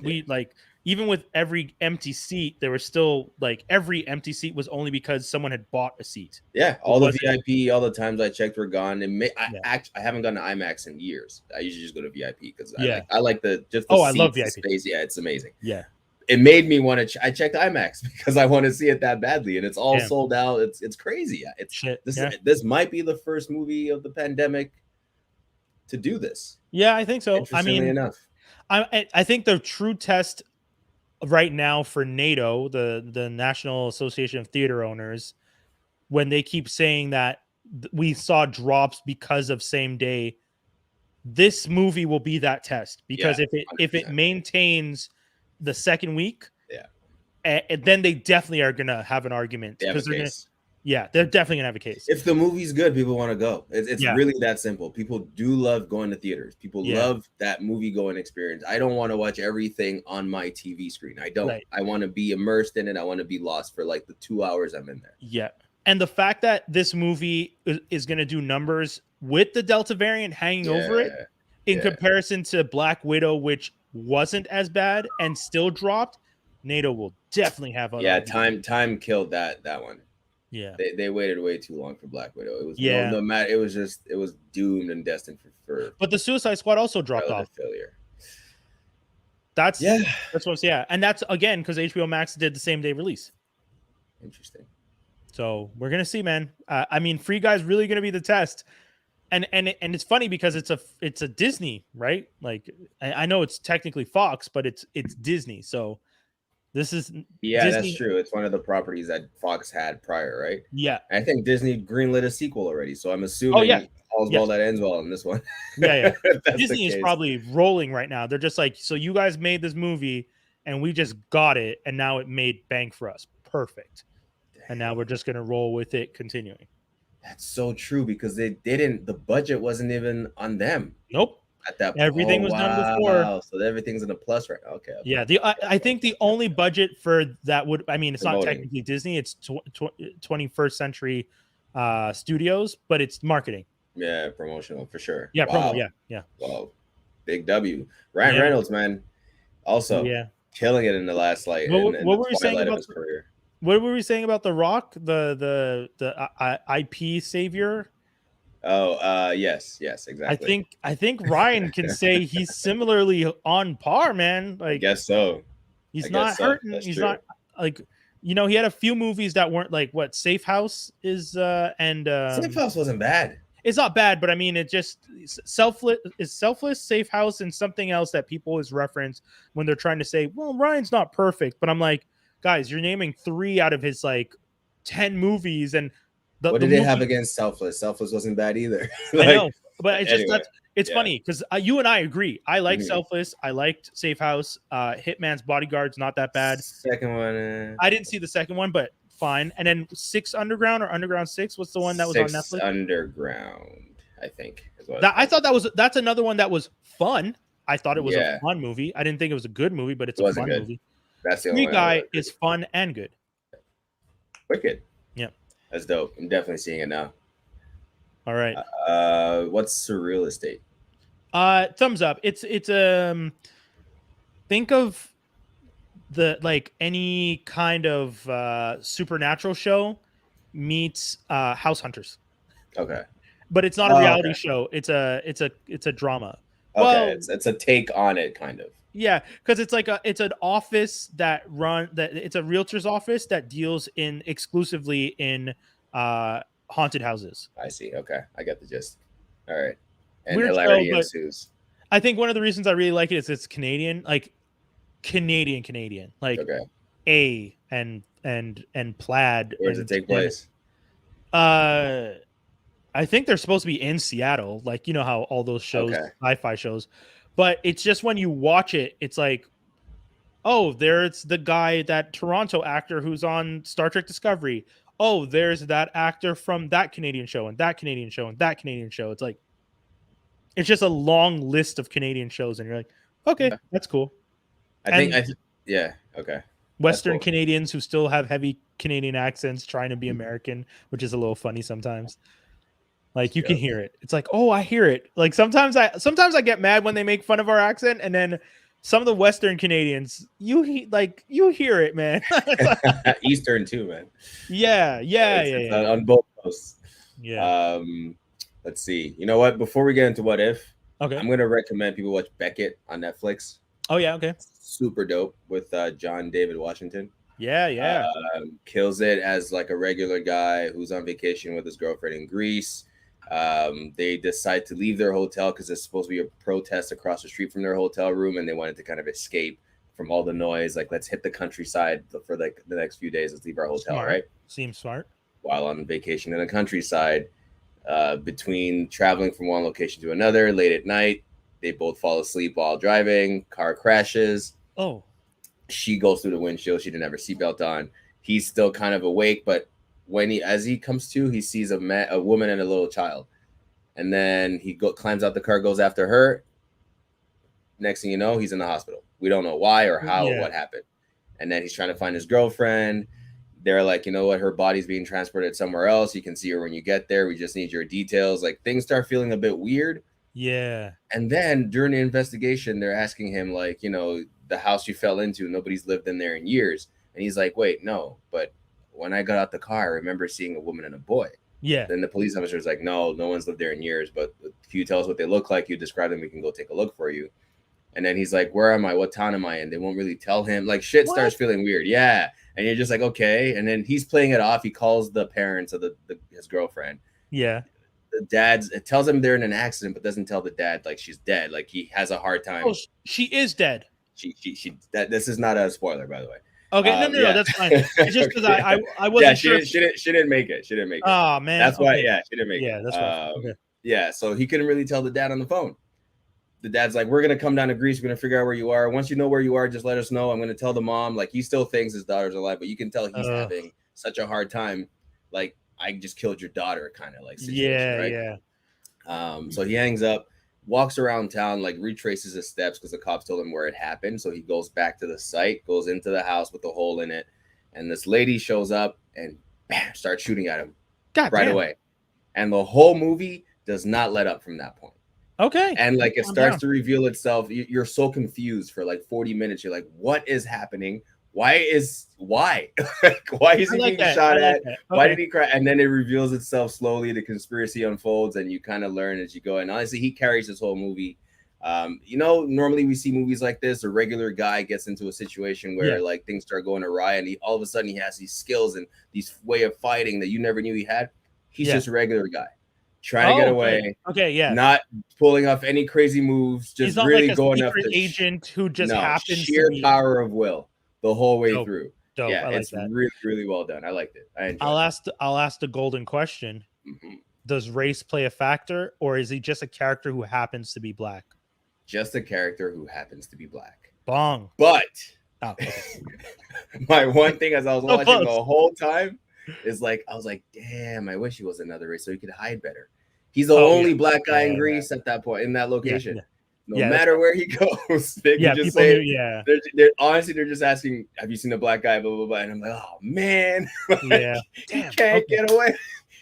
even with every empty seat, there was still like every empty seat was only because someone had bought a seat. Yeah, all the VIP, all the times I checked were gone. And I haven't gone to IMAX in years. I usually just go to VIP because I like the I love VIP space. Yeah, it's amazing. Yeah, it made me want to. I checked IMAX because I want to see it that badly, and it's all sold out. It's crazy. This might be the first movie of the pandemic to do this. Yeah, I think so. Interestingly enough, I think the true test right now for NATO, the National Association of Theater Owners, when they keep saying that we saw drops because of same day. This movie will be that test, because if it maintains the second week, then they definitely are gonna have an argument, because they're definitely gonna have a case. If the movie's good, people want to go. It's really that simple. People do love going to theaters. People love that movie going experience. I don't want to watch everything on my TV screen. I don't. Right. I want to be immersed in it. I want to be lost for like the 2 hours I'm in there. Yeah. And the fact that this movie is going to do numbers with the Delta variant hanging over it in comparison to Black Widow, which wasn't as bad and still dropped, NATO will definitely have other arguments. Time killed that one. Yeah. They waited way too long for Black Widow. It was no matter, it was doomed and destined for But the Suicide Squad also dropped off. Failure. That's what's and that's again because HBO Max did the same day release. Interesting. So we're gonna see, man. I mean, Free Guy's really gonna be the test, and it's funny because it's a Disney, right? Like I know it's technically Fox, but it's Disney. So this is Disney. That's true. It's one of the properties that Fox had prior, right? Yeah, I think Disney greenlit a sequel already, so I'm assuming all's well that ends well in this one. Yeah. Disney is probably rolling right now. They're just like, so you guys made this movie, and we just got it, and now it made bank for us. Perfect. And now we're just going to roll with it continuing. That's so true, because the budget wasn't even on them. Nope. At that point. Everything was done before. So everything's in a plus right now. Okay. Yeah. I think the only budget for that it's not technically Disney. It's 21st Century Studios, but it's marketing. Yeah. Promotional for sure. Yeah. Wow. Promo. Yeah. Wow. Big W. Ryan Reynolds, man. Also killing it in the last light. What were you saying about his career? What were we saying about The Rock, the IP savior? Oh, yes, exactly. I think Ryan can say he's similarly on par, man. Like, I guess so. He's not hurting. He's not like, he had a few movies that weren't like what Safe House is, and Safe House wasn't bad. It's not bad, but I mean, it just selfless, Safe House, and something else that people always reference when they're trying to say, well, Ryan's not perfect, but I'm like, guys, you're naming 3 out of his like 10 movies, and what did they have against Selfless? Selfless wasn't bad either. I know, but it's just it's funny because you and I agree. I like Selfless. I liked Safe House. Hitman's Bodyguard's not that bad. Second one, I didn't see the second one, but fine. And then 6 Underground or Underground 6. What's the one that was on Netflix? Underground, I think. I thought that's another one that was fun. I thought it was a fun movie. I didn't think it was a good movie, but it's a fun movie. That's the only Free Guy is fun and good. Wicked. Yeah. That's dope. I'm definitely seeing it now. All right. What's SurrealEstate? Thumbs up. It's think of the like any kind of supernatural show meets House Hunters. Okay. But it's not a reality show. It's a drama. Okay, well, it's a take on it, kind of. Yeah, because it's like it's an office it's a realtor's office that deals exclusively in haunted houses. I see. Okay, I get the gist. All right, and weird hilarity show, ensues. I think one of the reasons I really like it is it's Canadian, like Canadian, like and plaid. Where does it take place? I think they're supposed to be in Seattle, like how all those shows, sci-fi shows. But it's just when you watch it, it's like, oh, there's the guy, that Toronto actor who's on Star Trek Discovery. Oh, there's that actor from that Canadian show and that Canadian show and that Canadian show. It's like, it's just a long list of Canadian shows. And you're like, okay, that's cool. Okay. Western Canadians who still have heavy Canadian accents trying to be American, which is a little funny sometimes. Like you can hear it. It's like, oh, I hear it. Like sometimes I get mad when they make fun of our accent, and then some of the Western Canadians, you hear it, man. Eastern too, man. Yeah. On both coasts. Yeah. Let's see. You know what? Before we get into what if, okay, I'm gonna recommend people watch Beckett on Netflix. Oh yeah, okay. Super dope with John David Washington. Yeah. Kills it as like a regular guy who's on vacation with his girlfriend in Greece. They decide to leave their hotel because there's supposed to be a protest across the street from their hotel room, and they wanted to kind of escape from all the noise. Like, let's hit the countryside for like the next few days. Let's leave our hotel, smart. Right? Seems smart. while on vacation in the countryside. Between traveling from one location to another late at night, they both fall asleep while driving. Car crashes. Oh. She goes through the windshield. She didn't have her seatbelt on. He's still kind of awake, but as he comes to, he sees a woman and a little child, and then he climbs out the car, goes after her. Next thing you know, he's in the hospital. We don't know why or how or what happened. And then he's trying to find his girlfriend. They're like, you know what? Her body's being transported somewhere else. You can see her when you get there. We just need your details. Like, things start feeling a bit weird. Yeah. And then during the investigation, they're asking him, like, you know, the house you fell into, nobody's lived in there in years. And he's like, wait, no. But when I got out the car, I remember seeing a woman and a boy. Yeah. Then the police officer is like, no one's lived there in years. But if you tell us what they look like, you describe them, we can go take a look for you. And then he's like, where am I? What town am I in? They won't really tell him. Like, shit starts feeling weird. Yeah. And you're just like, okay. And then he's playing it off. He calls the parents of his girlfriend. Yeah. The it tells him they're in an accident, but doesn't tell the dad like she's dead. Like, he has a hard time. Oh, she is dead. This is not a spoiler, by the way. Okay, no, that's fine. It's just because I wasn't sure. She didn't make it. She didn't make it. Oh man, that's why. Yeah, she didn't make it. Yeah, that's right. Okay. Yeah, so he couldn't really tell the dad on the phone. The dad's like, we're gonna come down to Greece. We're gonna figure out where you are. Once you know where you are, just let us know. I'm gonna tell the mom. Like, he still thinks his daughter's alive, but you can tell he's having such a hard time. Like, I just killed your daughter, kind of like situation, right? Yeah. So he hangs up, walks around town, like retraces his steps because the cops told him where it happened. So he goes back to the site, goes into the house with the hole in it, and this lady shows up and bam, starts shooting at him away. And the whole movie does not let up from that point. Okay. And like it starts to reveal itself. You're so confused for like 40 minutes. You're like, what is happening? Why is he being shot at? Okay. Why did he cry? And then it reveals itself slowly. The conspiracy unfolds, and you kind of learn as you go. And honestly, he carries this whole movie. Normally we see movies like this. A regular guy gets into a situation where like things start going awry, and all of a sudden he has these skills and these way of fighting that you never knew he had. He's just a regular guy trying to get away. Okay, not pulling off any crazy moves. Just he's not really like a going up secret agent who just happens sheer to be power of will the whole way through. Dope. Yeah, like it's that. really, really well done. I liked it. I'll ask the golden question. Mm-hmm. Does race play a factor, or is he just a character who happens to be black? Just a character who happens to be black. Bong. But my one thing as I was watching the whole time is like, I was like, damn, I wish he was another race so he could hide better. He's the only black guy in Greece at that point, in that location. No matter where he goes, they can just say, honestly, they're just asking, have you seen a black guy, blah, blah, blah. And I'm like, oh, man. He can't get away.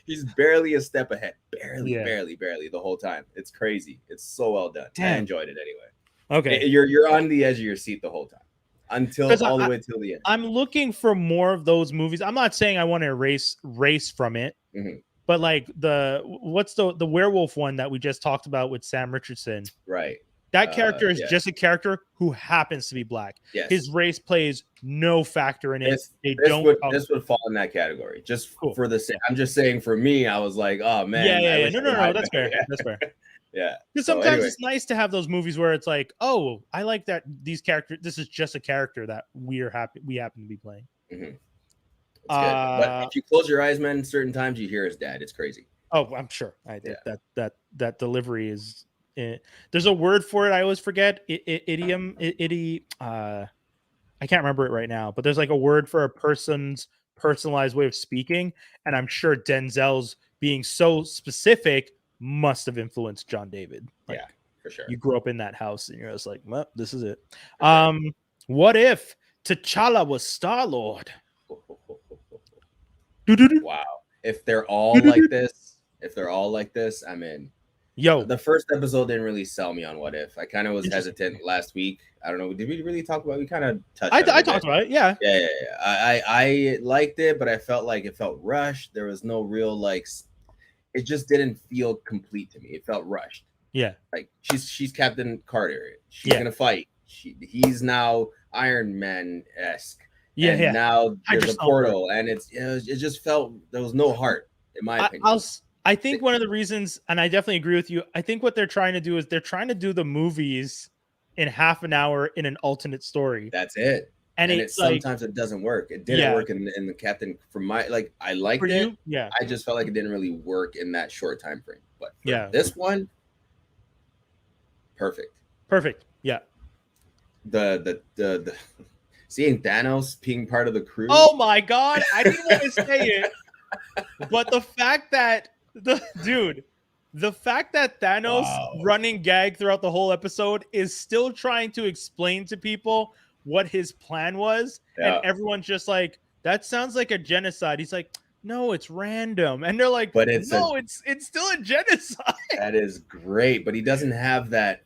He's barely a step ahead. Barely the whole time. It's crazy. It's so well done. I enjoyed it anyway. Okay. You're on the edge of your seat the whole time. Until all the way till the end. I'm looking for more of those movies. I'm not saying I want to erase race from it. Mm-hmm. But like what's the werewolf one that we just talked about with Sam Richardson? Right. That character is just a character who happens to be black. Yes. His race plays no factor in it. This would fall in that category. Just for the sake. I'm just saying for me, I was like, oh man. Yeah. No. That's fair. That's fair. Yeah. Because sometimes it's nice to have those movies where it's like, oh, I like that these characters. This is just a character that we happen to be playing. Mm-hmm. But if you close your eyes, man, certain times you hear his dad. It's crazy. Oh, I'm sure. That delivery is. There's a word for it. I always forget. Idiom. I can't remember it right now. But there's like a word for a person's personalized way of speaking, and I'm sure Denzel's being so specific must have influenced John David. Like, for sure. You grew up in that house, and you're just like, well, this is it. What if T'Challa was Star-Lord? Wow. If they're all like this, I'm in. Yo, the first episode didn't really sell me on What If. I kind of was hesitant last week. I don't know. Did we really talk about it? We kind of touched on it. I talked about it. Yeah. I liked it, but I felt like it felt rushed. There was no real it just didn't feel complete to me. It felt rushed. Yeah. Like she's Captain Carter. She's gonna fight. He's now Iron Man-esque. Yeah, and now there's a portal, and it just felt there was no heart, in my opinion. I think one of the reasons, and I definitely agree with you, I think what they're trying to do is they're trying to do the movies in half an hour in an alternate story. That's it. and it sometimes it doesn't work. It didn't work in the Captain. From my I liked it. Yeah, I just felt like it didn't really work in that short time frame. But for this one, perfect. Yeah. The seeing Thanos being part of the crew. Oh my god, I didn't want to say it, but the fact that the fact that Thanos running gag throughout the whole episode is still trying to explain to people what his plan was, and everyone's just like, that sounds like a genocide. He's like, no, it's random, and they're like, but it's still a genocide. That is great, but he doesn't have that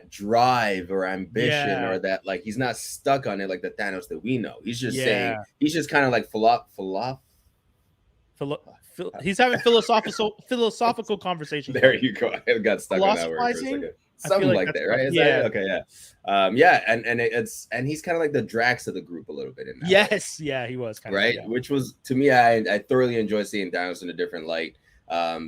drive or ambition or that, like, he's not stuck on it like the Thanos that we know. He's just saying, he's just kind of like he's having philosophical conversations. There you go. I got stuck on that word for a second. Something like that, right? And he's kind of like the Drax of the group a little bit in that. Yes, he was kind of which was, to me, I thoroughly enjoyed seeing Thanos in a different light.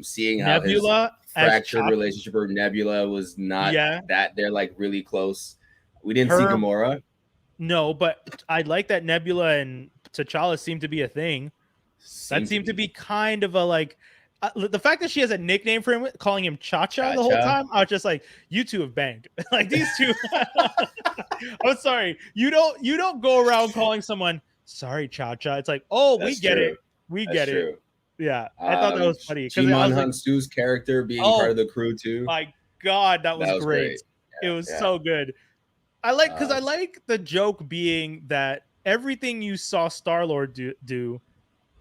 Seeing how Nebula his fractured relationship with Nebula was not that they're like really close. We didn't see Gamora. No, but I like that Nebula and T'Challa seemed to be a thing. That seemed to be kind of a like the fact that she has a nickname for him, calling him Cha-Cha the whole time. I was just like, you two have banged. Like these two. I'm sorry, you don't go around calling someone sorry Cha-Cha. It's like, oh, we get it. Yeah, I thought that was funny. Jimon Hansu's character being part of the crew too. My God, that was great. Yeah, it was so good. I like the joke being that everything you saw Star-Lord do,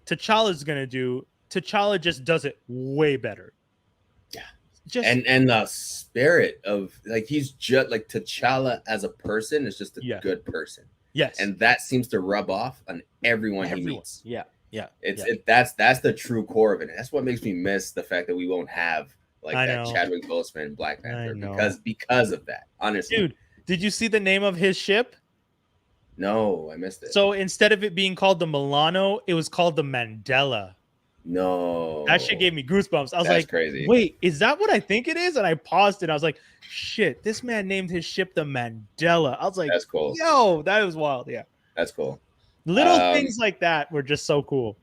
T'Challa's gonna do. T'Challa just does it way better. Yeah, and the spirit of like he's just like T'Challa as a person is just a good person. Yes, and that seems to rub off on everyone he meets. Yeah. That's the true core of it. That's what makes me miss the fact that we won't have like that Chadwick Boseman Black Panther because of that. Honestly, dude, did you see the name of his ship? No, I missed it. So instead of it being called the Milano, it was called the Mandela. No, that shit gave me goosebumps. I was like, crazy. Wait, is that what I think it is? And I paused it. I was like, shit, this man named his ship the Mandela. I was like, that's cool. Yo, that was wild. Yeah, that's cool. Little things like that were just so cool.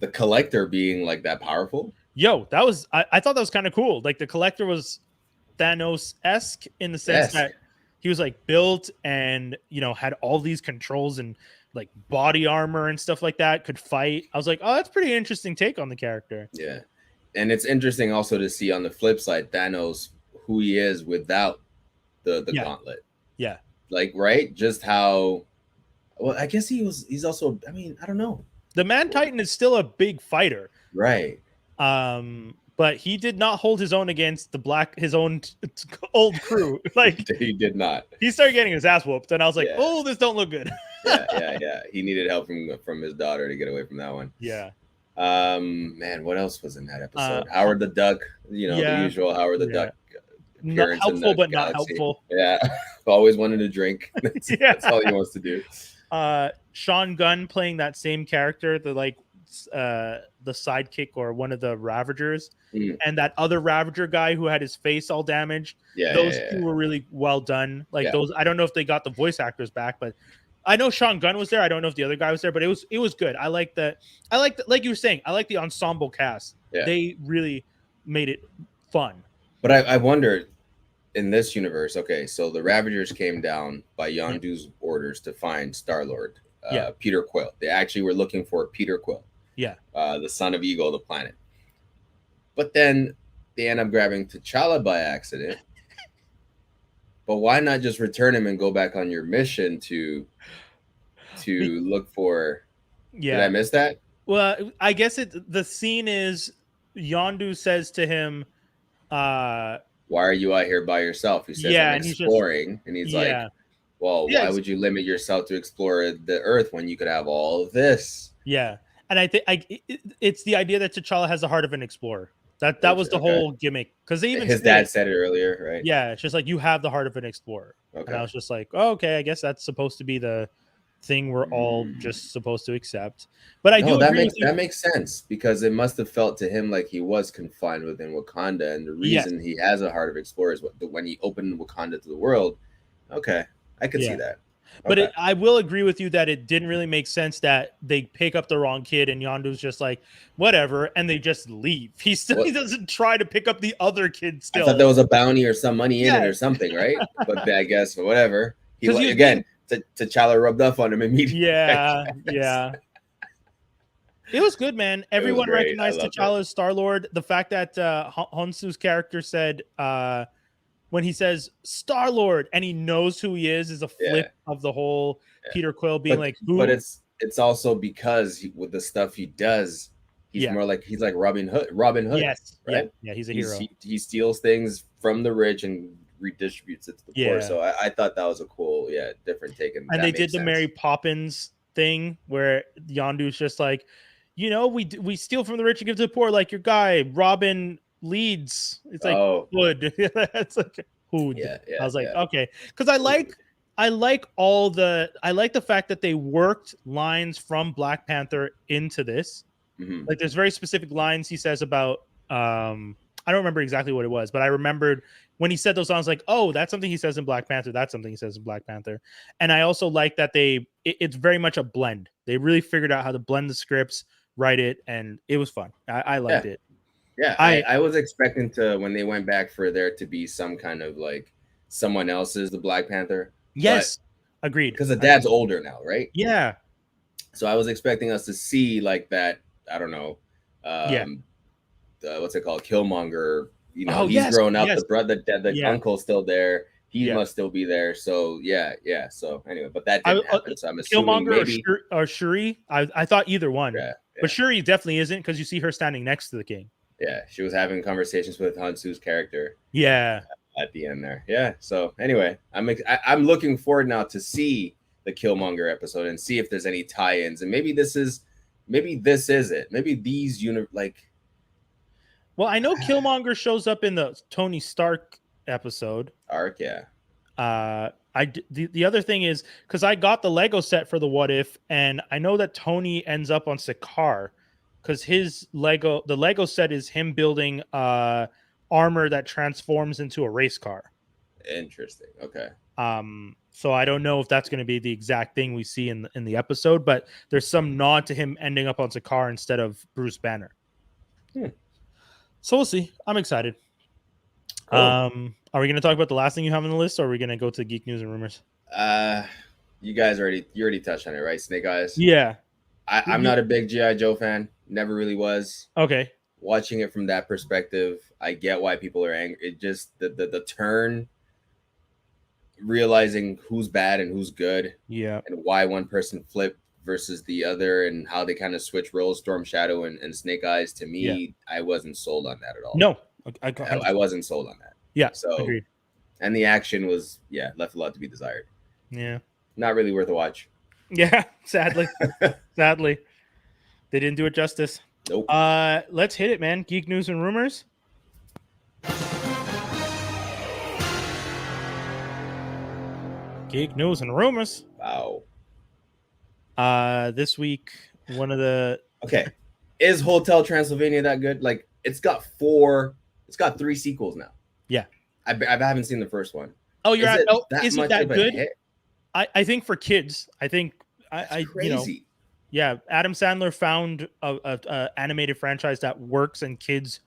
The Collector being like that powerful. Yo, that was I thought that was kind of cool. Like the Collector was Thanos-esque in the sense that he was like built and had all these controls and like body armor and stuff like that, could fight. I was like, oh, that's pretty interesting take on the character. Yeah. And it's interesting also to see on the flip side Thanos who he is without the gauntlet. Yeah. Like, right? Just how well, I guess he's also, I mean, I don't know. The Man-Titan is still a big fighter. Right. But he did not hold his own against his own old crew. Like he did not. He started getting his ass whooped, and I was like, "Oh, this don't look good." Yeah. He needed help from his daughter to get away from that one. Yeah. Man, what else was in that episode? Howard the Duck. The usual Howard the Duck. Not helpful, but not helpful. Yeah. Always wanted to drink. That's all he wants to do. Sean Gunn playing that same character, the sidekick or one of the Ravagers, and that other Ravager guy who had his face all damaged. Those two were really well done. Like those, I don't know if they got the voice actors back, but I know Sean Gunn was there. I don't know if the other guy was there, but it was good. I like that. Like you were saying, I like the ensemble cast. Yeah. They really made it fun. But I wondered in this universe, okay, so the Ravagers came down by Yondu's orders to find Star-Lord, Peter Quill. They actually were looking for Peter Quill. Yeah. The son of Ego, the planet. But then they end up grabbing T'Challa by accident. But why not just return him and go back on your mission to look for... Yeah. Did I miss that? Well, I guess the scene is Yondu says to him, why are you out here by yourself? He says, I'm exploring. And he's like, well, why would you limit yourself to explore the Earth when you could have all of this? Yeah. And I think it's the idea that T'Challa has the heart of an explorer. That was the whole gimmick. Because his dad said it earlier, right? Yeah, it's just like you have the heart of an explorer. Okay. And I was just like, oh, okay, I guess that's supposed to be the thing we're all just supposed to accept. But that makes sense, because it must have felt to him like he was confined within Wakanda, and the reason he has a heart of explorer is when he opened Wakanda to the world. Okay, I could see that. But I will agree with you that it didn't really make sense that they pick up the wrong kid and Yondu's just like, whatever, and they just leave. He doesn't try to pick up the other kid still. I thought there was a bounty or some money in it or something, right? But I guess whatever. T'Challa rubbed off on him immediately. Yeah. It was good, man. Everyone recognized T'Challa as Star-Lord. The fact that Honsu's character said when he says Star-Lord and he knows who he is a flip of the whole Peter Quill being like, who? But it's also because with the stuff he does, he's more like Robin Hood. Yes. Right? Yeah, he's a hero. He steals things from the rich and redistributes it to the poor. So I thought that was a cool, different take. And they did the Mary Poppins thing where Yondu's just like, we steal from the rich and give to the poor, like your guy Robin Leeds. It's like Hood. It's like Hood. I was like, okay, because I like the fact that they worked lines from Black Panther into this. Mm-hmm. Like there's very specific lines he says about I don't remember exactly what it was, but I remembered when he said those songs, like, oh, that's something he says in Black Panther. That's something he says in Black Panther. And I also like that it's very much a blend. They really figured out how to blend the scripts, write it, and it was fun. I liked it. Yeah, I was expecting when they went back for there to be some kind of like someone else's the Black Panther. Yes, agreed. Because the dad's older now, right? Yeah. So I was expecting us to see like that. I don't know. What's it called? Killmonger. He's grown up. The brother, the uncle's still there. He must still be there. So yeah. So anyway, but that didn't happen. So I'm assuming Killmonger maybe or Shuri. I thought either one. Yeah. But Shuri definitely isn't because you see her standing next to the king. Yeah, she was having conversations with Hansu's character. Yeah. At the end there. Yeah. So anyway, I'm looking forward now to see the Killmonger episode and see if there's any tie-ins. And maybe this is it. Maybe these Well, I know Killmonger shows up in the Tony Stark episode. Yeah. The other thing is because I got the Lego set for the What If, and I know that Tony ends up on Sakaar because the Lego set is him building armor that transforms into a race car. Interesting. Okay. So I don't know if that's going to be the exact thing we see in the episode, but there's some nod to him ending up on Sakaar instead of Bruce Banner. So we'll see. I'm excited. Cool. Are we going to talk about the last thing you have on the list, or are we going to go to Geek News and Rumors? You already touched on it, right? Snake Eyes. Yeah. I'm not a big G.I. Joe fan. Never really was. Okay. Watching it from that perspective, I get why people are angry. It just the turn, realizing who's bad and who's good. Yeah. And why one person flipped versus the other, and how they kind of switch roles, Storm Shadow and Snake Eyes. To me, I wasn't sold on that at all. No, I wasn't sold on that. Yeah, so agreed. And the action was left a lot to be desired. Yeah, not really worth a watch. Yeah, sadly, sadly, they didn't do it justice. Nope. Let's hit it, man. Geek News and Rumors. Geek News and Rumors. Wow. This week, one of the is Hotel Transylvania that good? Like, it's got 3 sequels now. Yeah, I haven't seen the first one. Oh, is it that good? I think for kids, I crazy. Adam Sandler found a animated franchise that works and kids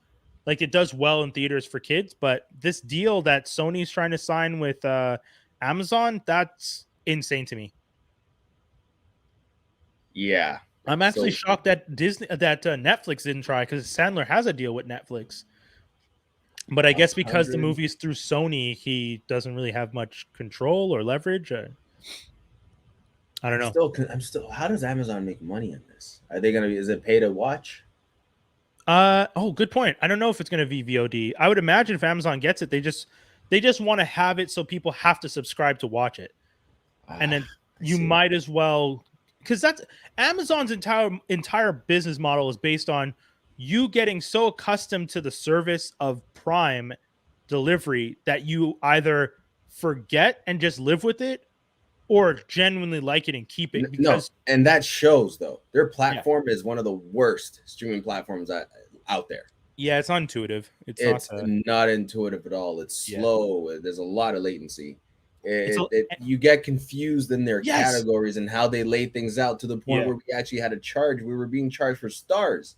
like it does well in theaters for kids. But this deal that Sony's trying to sign with Amazon, that's insane to me. Yeah, I'm actually shocked that Netflix didn't try because Sandler has a deal with Netflix. But I guess because the movie's through Sony, he doesn't really have much control or leverage. I don't know. I'm still. How does Amazon make money on this? Are they gonna? Is it pay to watch? Good point. I don't know if it's gonna be VOD. I would imagine if Amazon gets it, they just want to have it so people have to subscribe to watch it, and then you might as well, because that's Amazon's entire business model is based on you getting so accustomed to the service of Prime delivery that you either forget and just live with it or genuinely like it and keep it. And that shows, though. Their platform is one of the worst streaming platforms out there. Yeah, it's not intuitive. It's not intuitive at all. It's slow. There's a lot of latency. You get confused in their categories and how they lay things out to the point where we actually had to charge. We were being charged for stars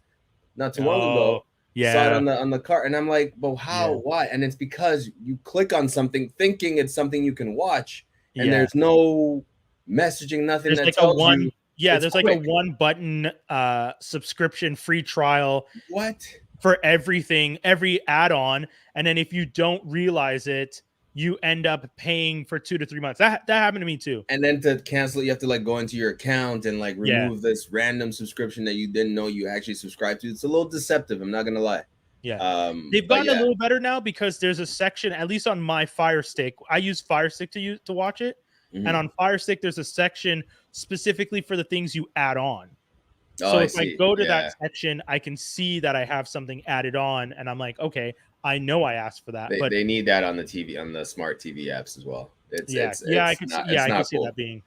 not too long ago. Saw it on the cart, and I'm like, but how? Why? And it's because you click on something thinking it's something you can watch, and there's no messaging, nothing that tells you. Yeah, there's quick. Like a one button subscription free trial. What? For everything, every add-on, and then if you don't realize it, you end up paying for 2 to 3 months. That happened to me too. And then to cancel, you have to like go into your account and like remove this random subscription that you didn't know you actually subscribed to. It's a little deceptive. I'm not gonna lie. Yeah, they've gotten a little better now because there's a section, at least on my Fire Stick. I use Fire Stick to watch it, and on Fire Stick there's a section specifically for the things you add on. So if I go to that section, I can see that I have something added on, and I'm like, okay, I know I asked for that. They need that on the TV, on the smart TV apps as well. I can see that being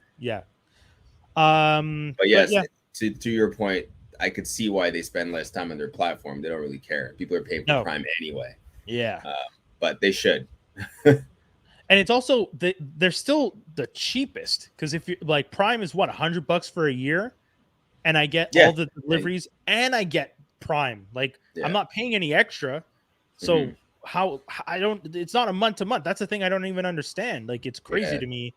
But yes, to your point, I could see why they spend less time on their platform. They don't really care. People are paying for Prime anyway. Yeah, but they should. And it's also they're still the cheapest, because if you like, Prime is what, $100 for a year. And I get all the deliveries, and I get Prime. Like I'm not paying any extra. So how I don't? It's not a month to month. That's the thing I don't even understand. Like it's crazy to me.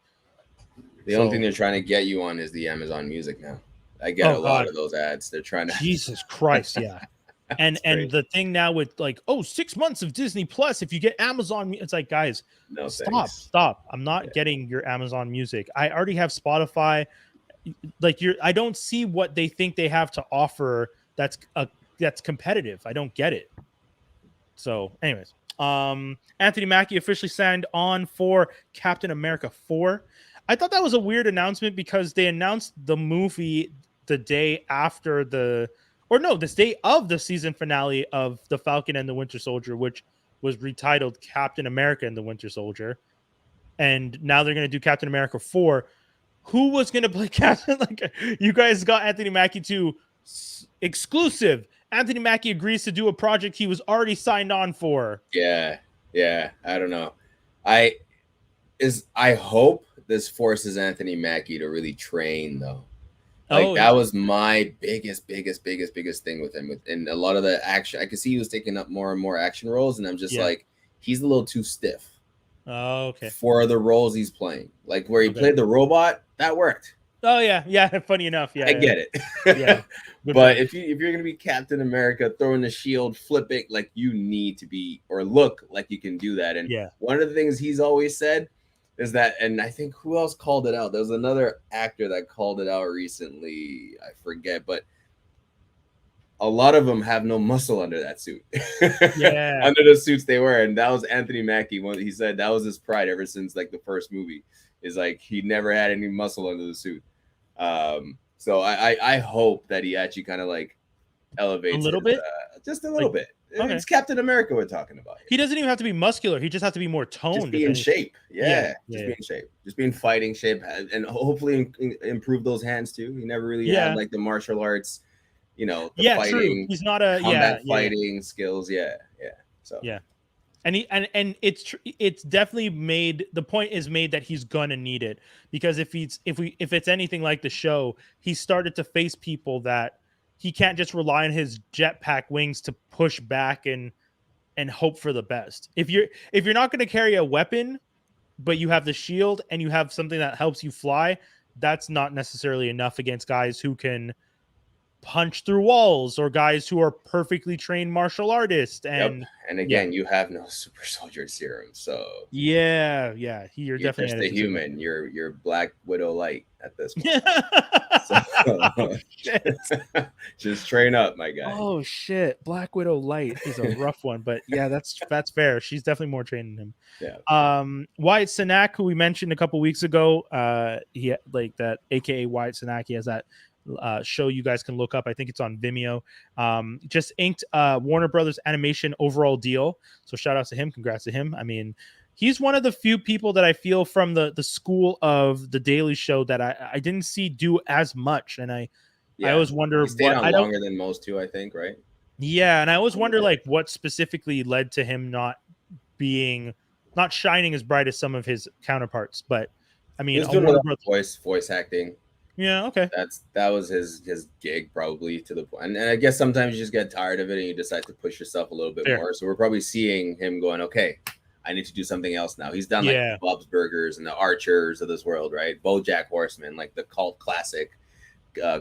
The only thing they're trying to get you on is the Amazon Music now. I get a lot of those ads. They're trying to. Jesus Christ, yeah. And the thing now with like 6 months of Disney Plus, if you get Amazon, it's like, guys, stop. I'm not getting your Amazon Music. I already have Spotify. Like I don't see what they think they have to offer that's competitive. I don't get it. So anyways, Anthony Mackie officially signed on for Captain America 4. I thought that was a weird announcement because they announced the movie the day after this day of the season finale of The Falcon and the Winter Soldier, which was retitled Captain America and the Winter Soldier. And now they're going to do Captain America 4. Who was going to play Captain? Like, you guys got Anthony Mackie to exclusive. Anthony Mackie agrees to do a project he was already signed on for. Yeah. I don't know. I hope this forces Anthony Mackie to really train, though. Like that was my biggest thing with him. And a lot of the action, I could see he was taking up more and more action roles, and I'm just like, he's a little too stiff. Oh, okay. For the roles he's playing, like where he played the robot, that worked. Oh yeah. Funny enough, I get it. Yeah, but if you're gonna be Captain America, throwing the shield, flipping, like you need to be or look like you can do that. And one of the things he's always said is that, and I think who else called it out? There was another actor that called it out recently. I forget, but a lot of them have no muscle under that suit. Under the suits they wear. And that was Anthony Mackie. He said that was his pride ever since like the first movie, is like he never had any muscle under the suit. So I hope that he actually kind of like elevates a little bit, just a little bit. Okay. It's Captain America we're talking about. He doesn't even have to be muscular. He just has to be more toned. Just be in shape. Be in shape. Just be in fighting shape, and hopefully improve those hands too. He never really had like the martial arts, the fighting. True. He's not a combat fighting skills. So and it's definitely made. The point is made that he's gonna need it, because if it's anything like the show, he started to face people that he can't just rely on his jetpack wings to push back and hope for the best. If you're not going to carry a weapon, but you have the shield and you have something that helps you fly, that's not necessarily enough against guys who can punch through walls or guys who are perfectly trained martial artists. And again, you have no super soldier serum, so you're definitely just a human. You're Black Widow light at this point. Just train up, my guy. Oh shit, Black Widow light is a rough one, but that's fair. She's definitely more trained than him. Wyatt Cenac, who we mentioned a couple weeks ago, he like that, aka Wyatt Cenac. He has that show you guys can look up. I think it's on Vimeo. Just inked Warner Brothers animation overall deal. So shout out to him. Congrats to him. I mean, he's one of the few people that I feel from the school of the Daily Show that I didn't see do as much. And I always wonder he stayed on longer than most too, I think, right? Yeah, and I always wonder like what specifically led to him not being not shining as bright as some of his counterparts, but I mean, he's doing a lot of voice acting. Yeah, okay. That was his gig probably to the point. And I guess sometimes you just get tired of it and you decide to push yourself a little bit more. So we're probably seeing him going, okay, I need to do something else now. He's done like Bob's Burgers and the Archers of this world, right? BoJack Horseman, like the cult classic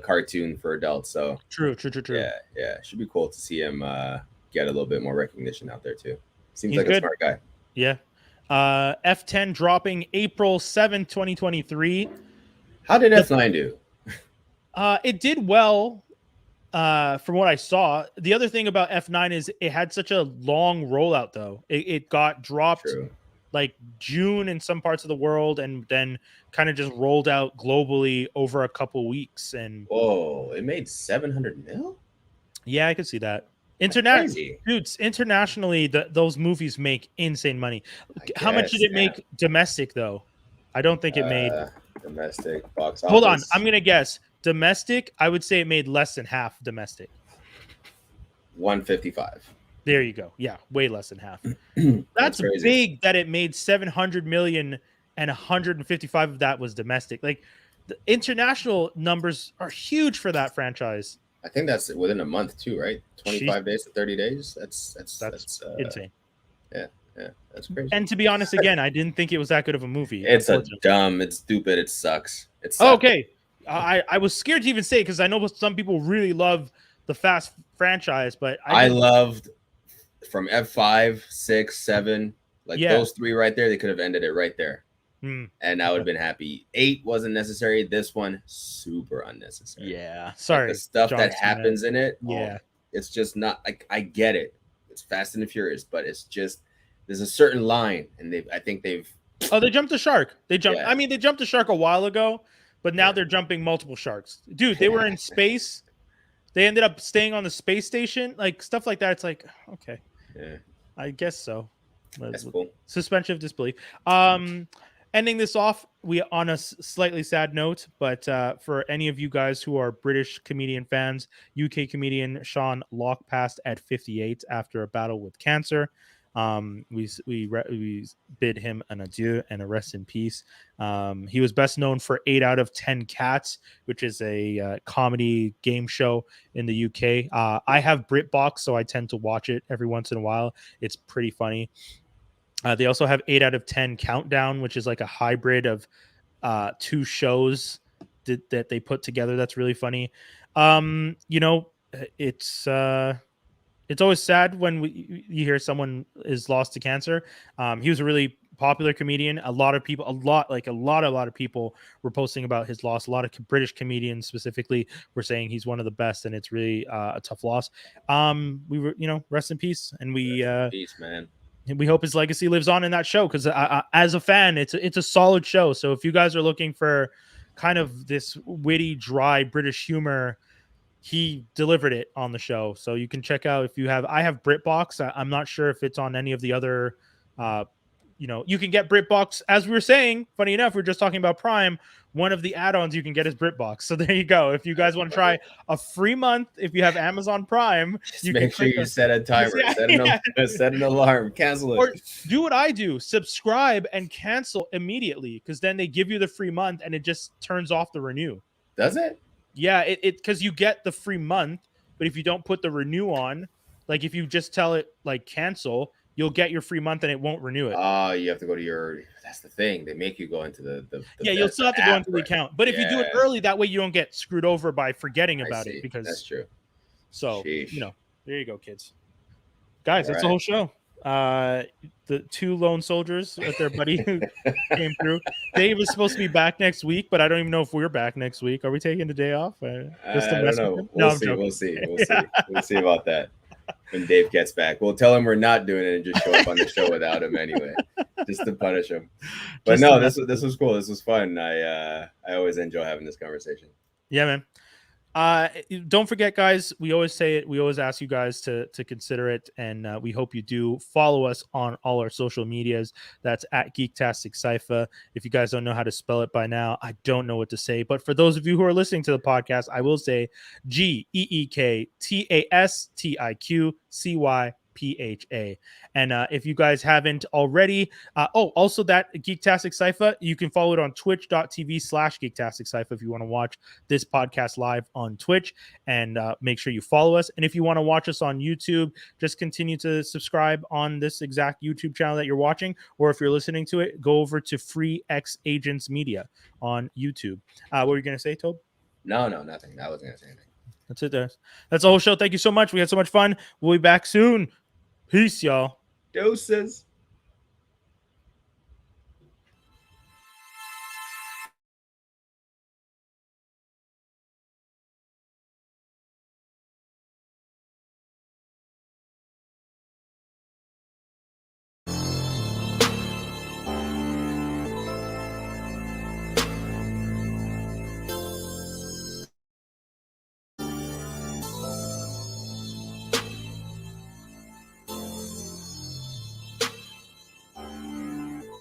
cartoon for adults. So true. Yeah, should be cool to see him get a little bit more recognition out there too. Seems like a smart guy. Yeah. F10 dropping April 7th, 2023. How did F9 do? It did well, from what I saw. The other thing about F9 is it had such a long rollout, though. It got dropped like June in some parts of the world, and then kind of just rolled out globally over a couple weeks. And whoa, it made 700 mil? Yeah, I could see that. Internationally, those movies make insane money. How much did it make domestic, though? I don't think it made domestic box office. Hold on, I'm gonna guess domestic. I would say it made less than half domestic. 155. There you go. Yeah, way less than half. That's big that it made 700 million and 155 of that was domestic. Like the international numbers are huge for that franchise. I think that's within a month too, right? 25 days to 30 days. That's insane. Yeah, that's crazy. And to be honest, again, I didn't think it was that good of a movie. It's it's stupid, it sucks. It sucks. Okay. I was scared to even say it because I know some people really love the Fast franchise, but I loved from F5, 6, 7, like those three right there. They could have ended it right there, and I would have been happy. 8 wasn't necessary. This one super unnecessary. Yeah, sorry. Like the stuff that happens in it. Yeah, it's just not like I get it. It's Fast and the Furious, but it's just there's a certain line, and I think they've. Oh, they jumped the shark. They jumped. Yeah. I mean, they jumped the shark a while ago, but now they're jumping multiple sharks. Dude, they were in space. They ended up staying on the space station, like stuff like that. It's like, okay, I guess so. That's cool. Suspension of disbelief. Ending this off, we on a slightly sad note, but for any of you guys who are British comedian fans, UK comedian Sean Locke passed at 58 after a battle with cancer. We bid him an adieu and a rest in peace. He was best known for 8 out of 10 Cats, which is a comedy game show in the UK. I have BritBox, so I tend to watch it every once in a while. It's pretty funny. They also have 8 out of 10 Countdown, which is like a hybrid of 2 shows that they put together. That's really funny. It's always sad when you hear someone is lost to cancer. He was a really popular comedian. A lot of people were posting about his loss. A lot of British comedians specifically were saying he's one of the best, and it's really a tough loss. We were, rest in peace, and peace, man. We hope his legacy lives on in that show because as a fan, it's a solid show. So if you guys are looking for kind of this witty, dry British humor, he delivered it on the show. So you can check out I have BritBox. I'm not sure if it's on any of the other, you can get BritBox. As we were saying, funny enough, we were just talking about Prime. One of the add-ons you can get is BritBox. So there you go. If you guys want to try a free month, if you have Amazon Prime, you make sure you set a timer, set an alarm, cancel it. Or do what I do, subscribe and cancel immediately, because then they give you the free month and it just turns off the renew. Does it? Yeah, it because you get the free month, but if you don't put the renew on, like if you just tell it like cancel, you'll get your free month and it won't renew it. Oh, you have to go to that's the thing. They make you go into the you'll still have to go into the account. But if you do it early, that way you don't get screwed over by forgetting about it. Because that's true. So, there you go, kids. Guys, that's the whole show. The 2 lone soldiers with their buddy who came through. Dave is supposed to be back next week, but I don't even know if we're back next week. Are we taking the day off? I don't know. We'll see about that. When Dave gets back, we'll tell him we're not doing it and just show up on the show without him anyway, just to punish him. But this was cool. This was fun. I always enjoy having this conversation. Yeah, man. Don't forget, guys, we always say it. We always ask you guys to consider it. And we hope you do follow us on all our social medias. That's at Geektastic Cypher. If you guys don't know how to spell it by now, I don't know what to say. But for those of you who are listening to the podcast, I will say GeekTastiqcypher. PHA. And if you guys haven't already, also that Geektastic Cypher, you can follow it on twitch.tv/Geektastic Cypher if you want to watch this podcast live on Twitch, and make sure you follow us. And if you want to watch us on YouTube, just continue to subscribe on this exact YouTube channel that you're watching, or if you're listening to it, go over to Free X Agents Media on YouTube. What were you going to say, Tobe? No, nothing. I wasn't going to say anything. That's it. That's the whole show. Thank you so much. We had so much fun. We'll be back soon. Peace, y'all. Doses.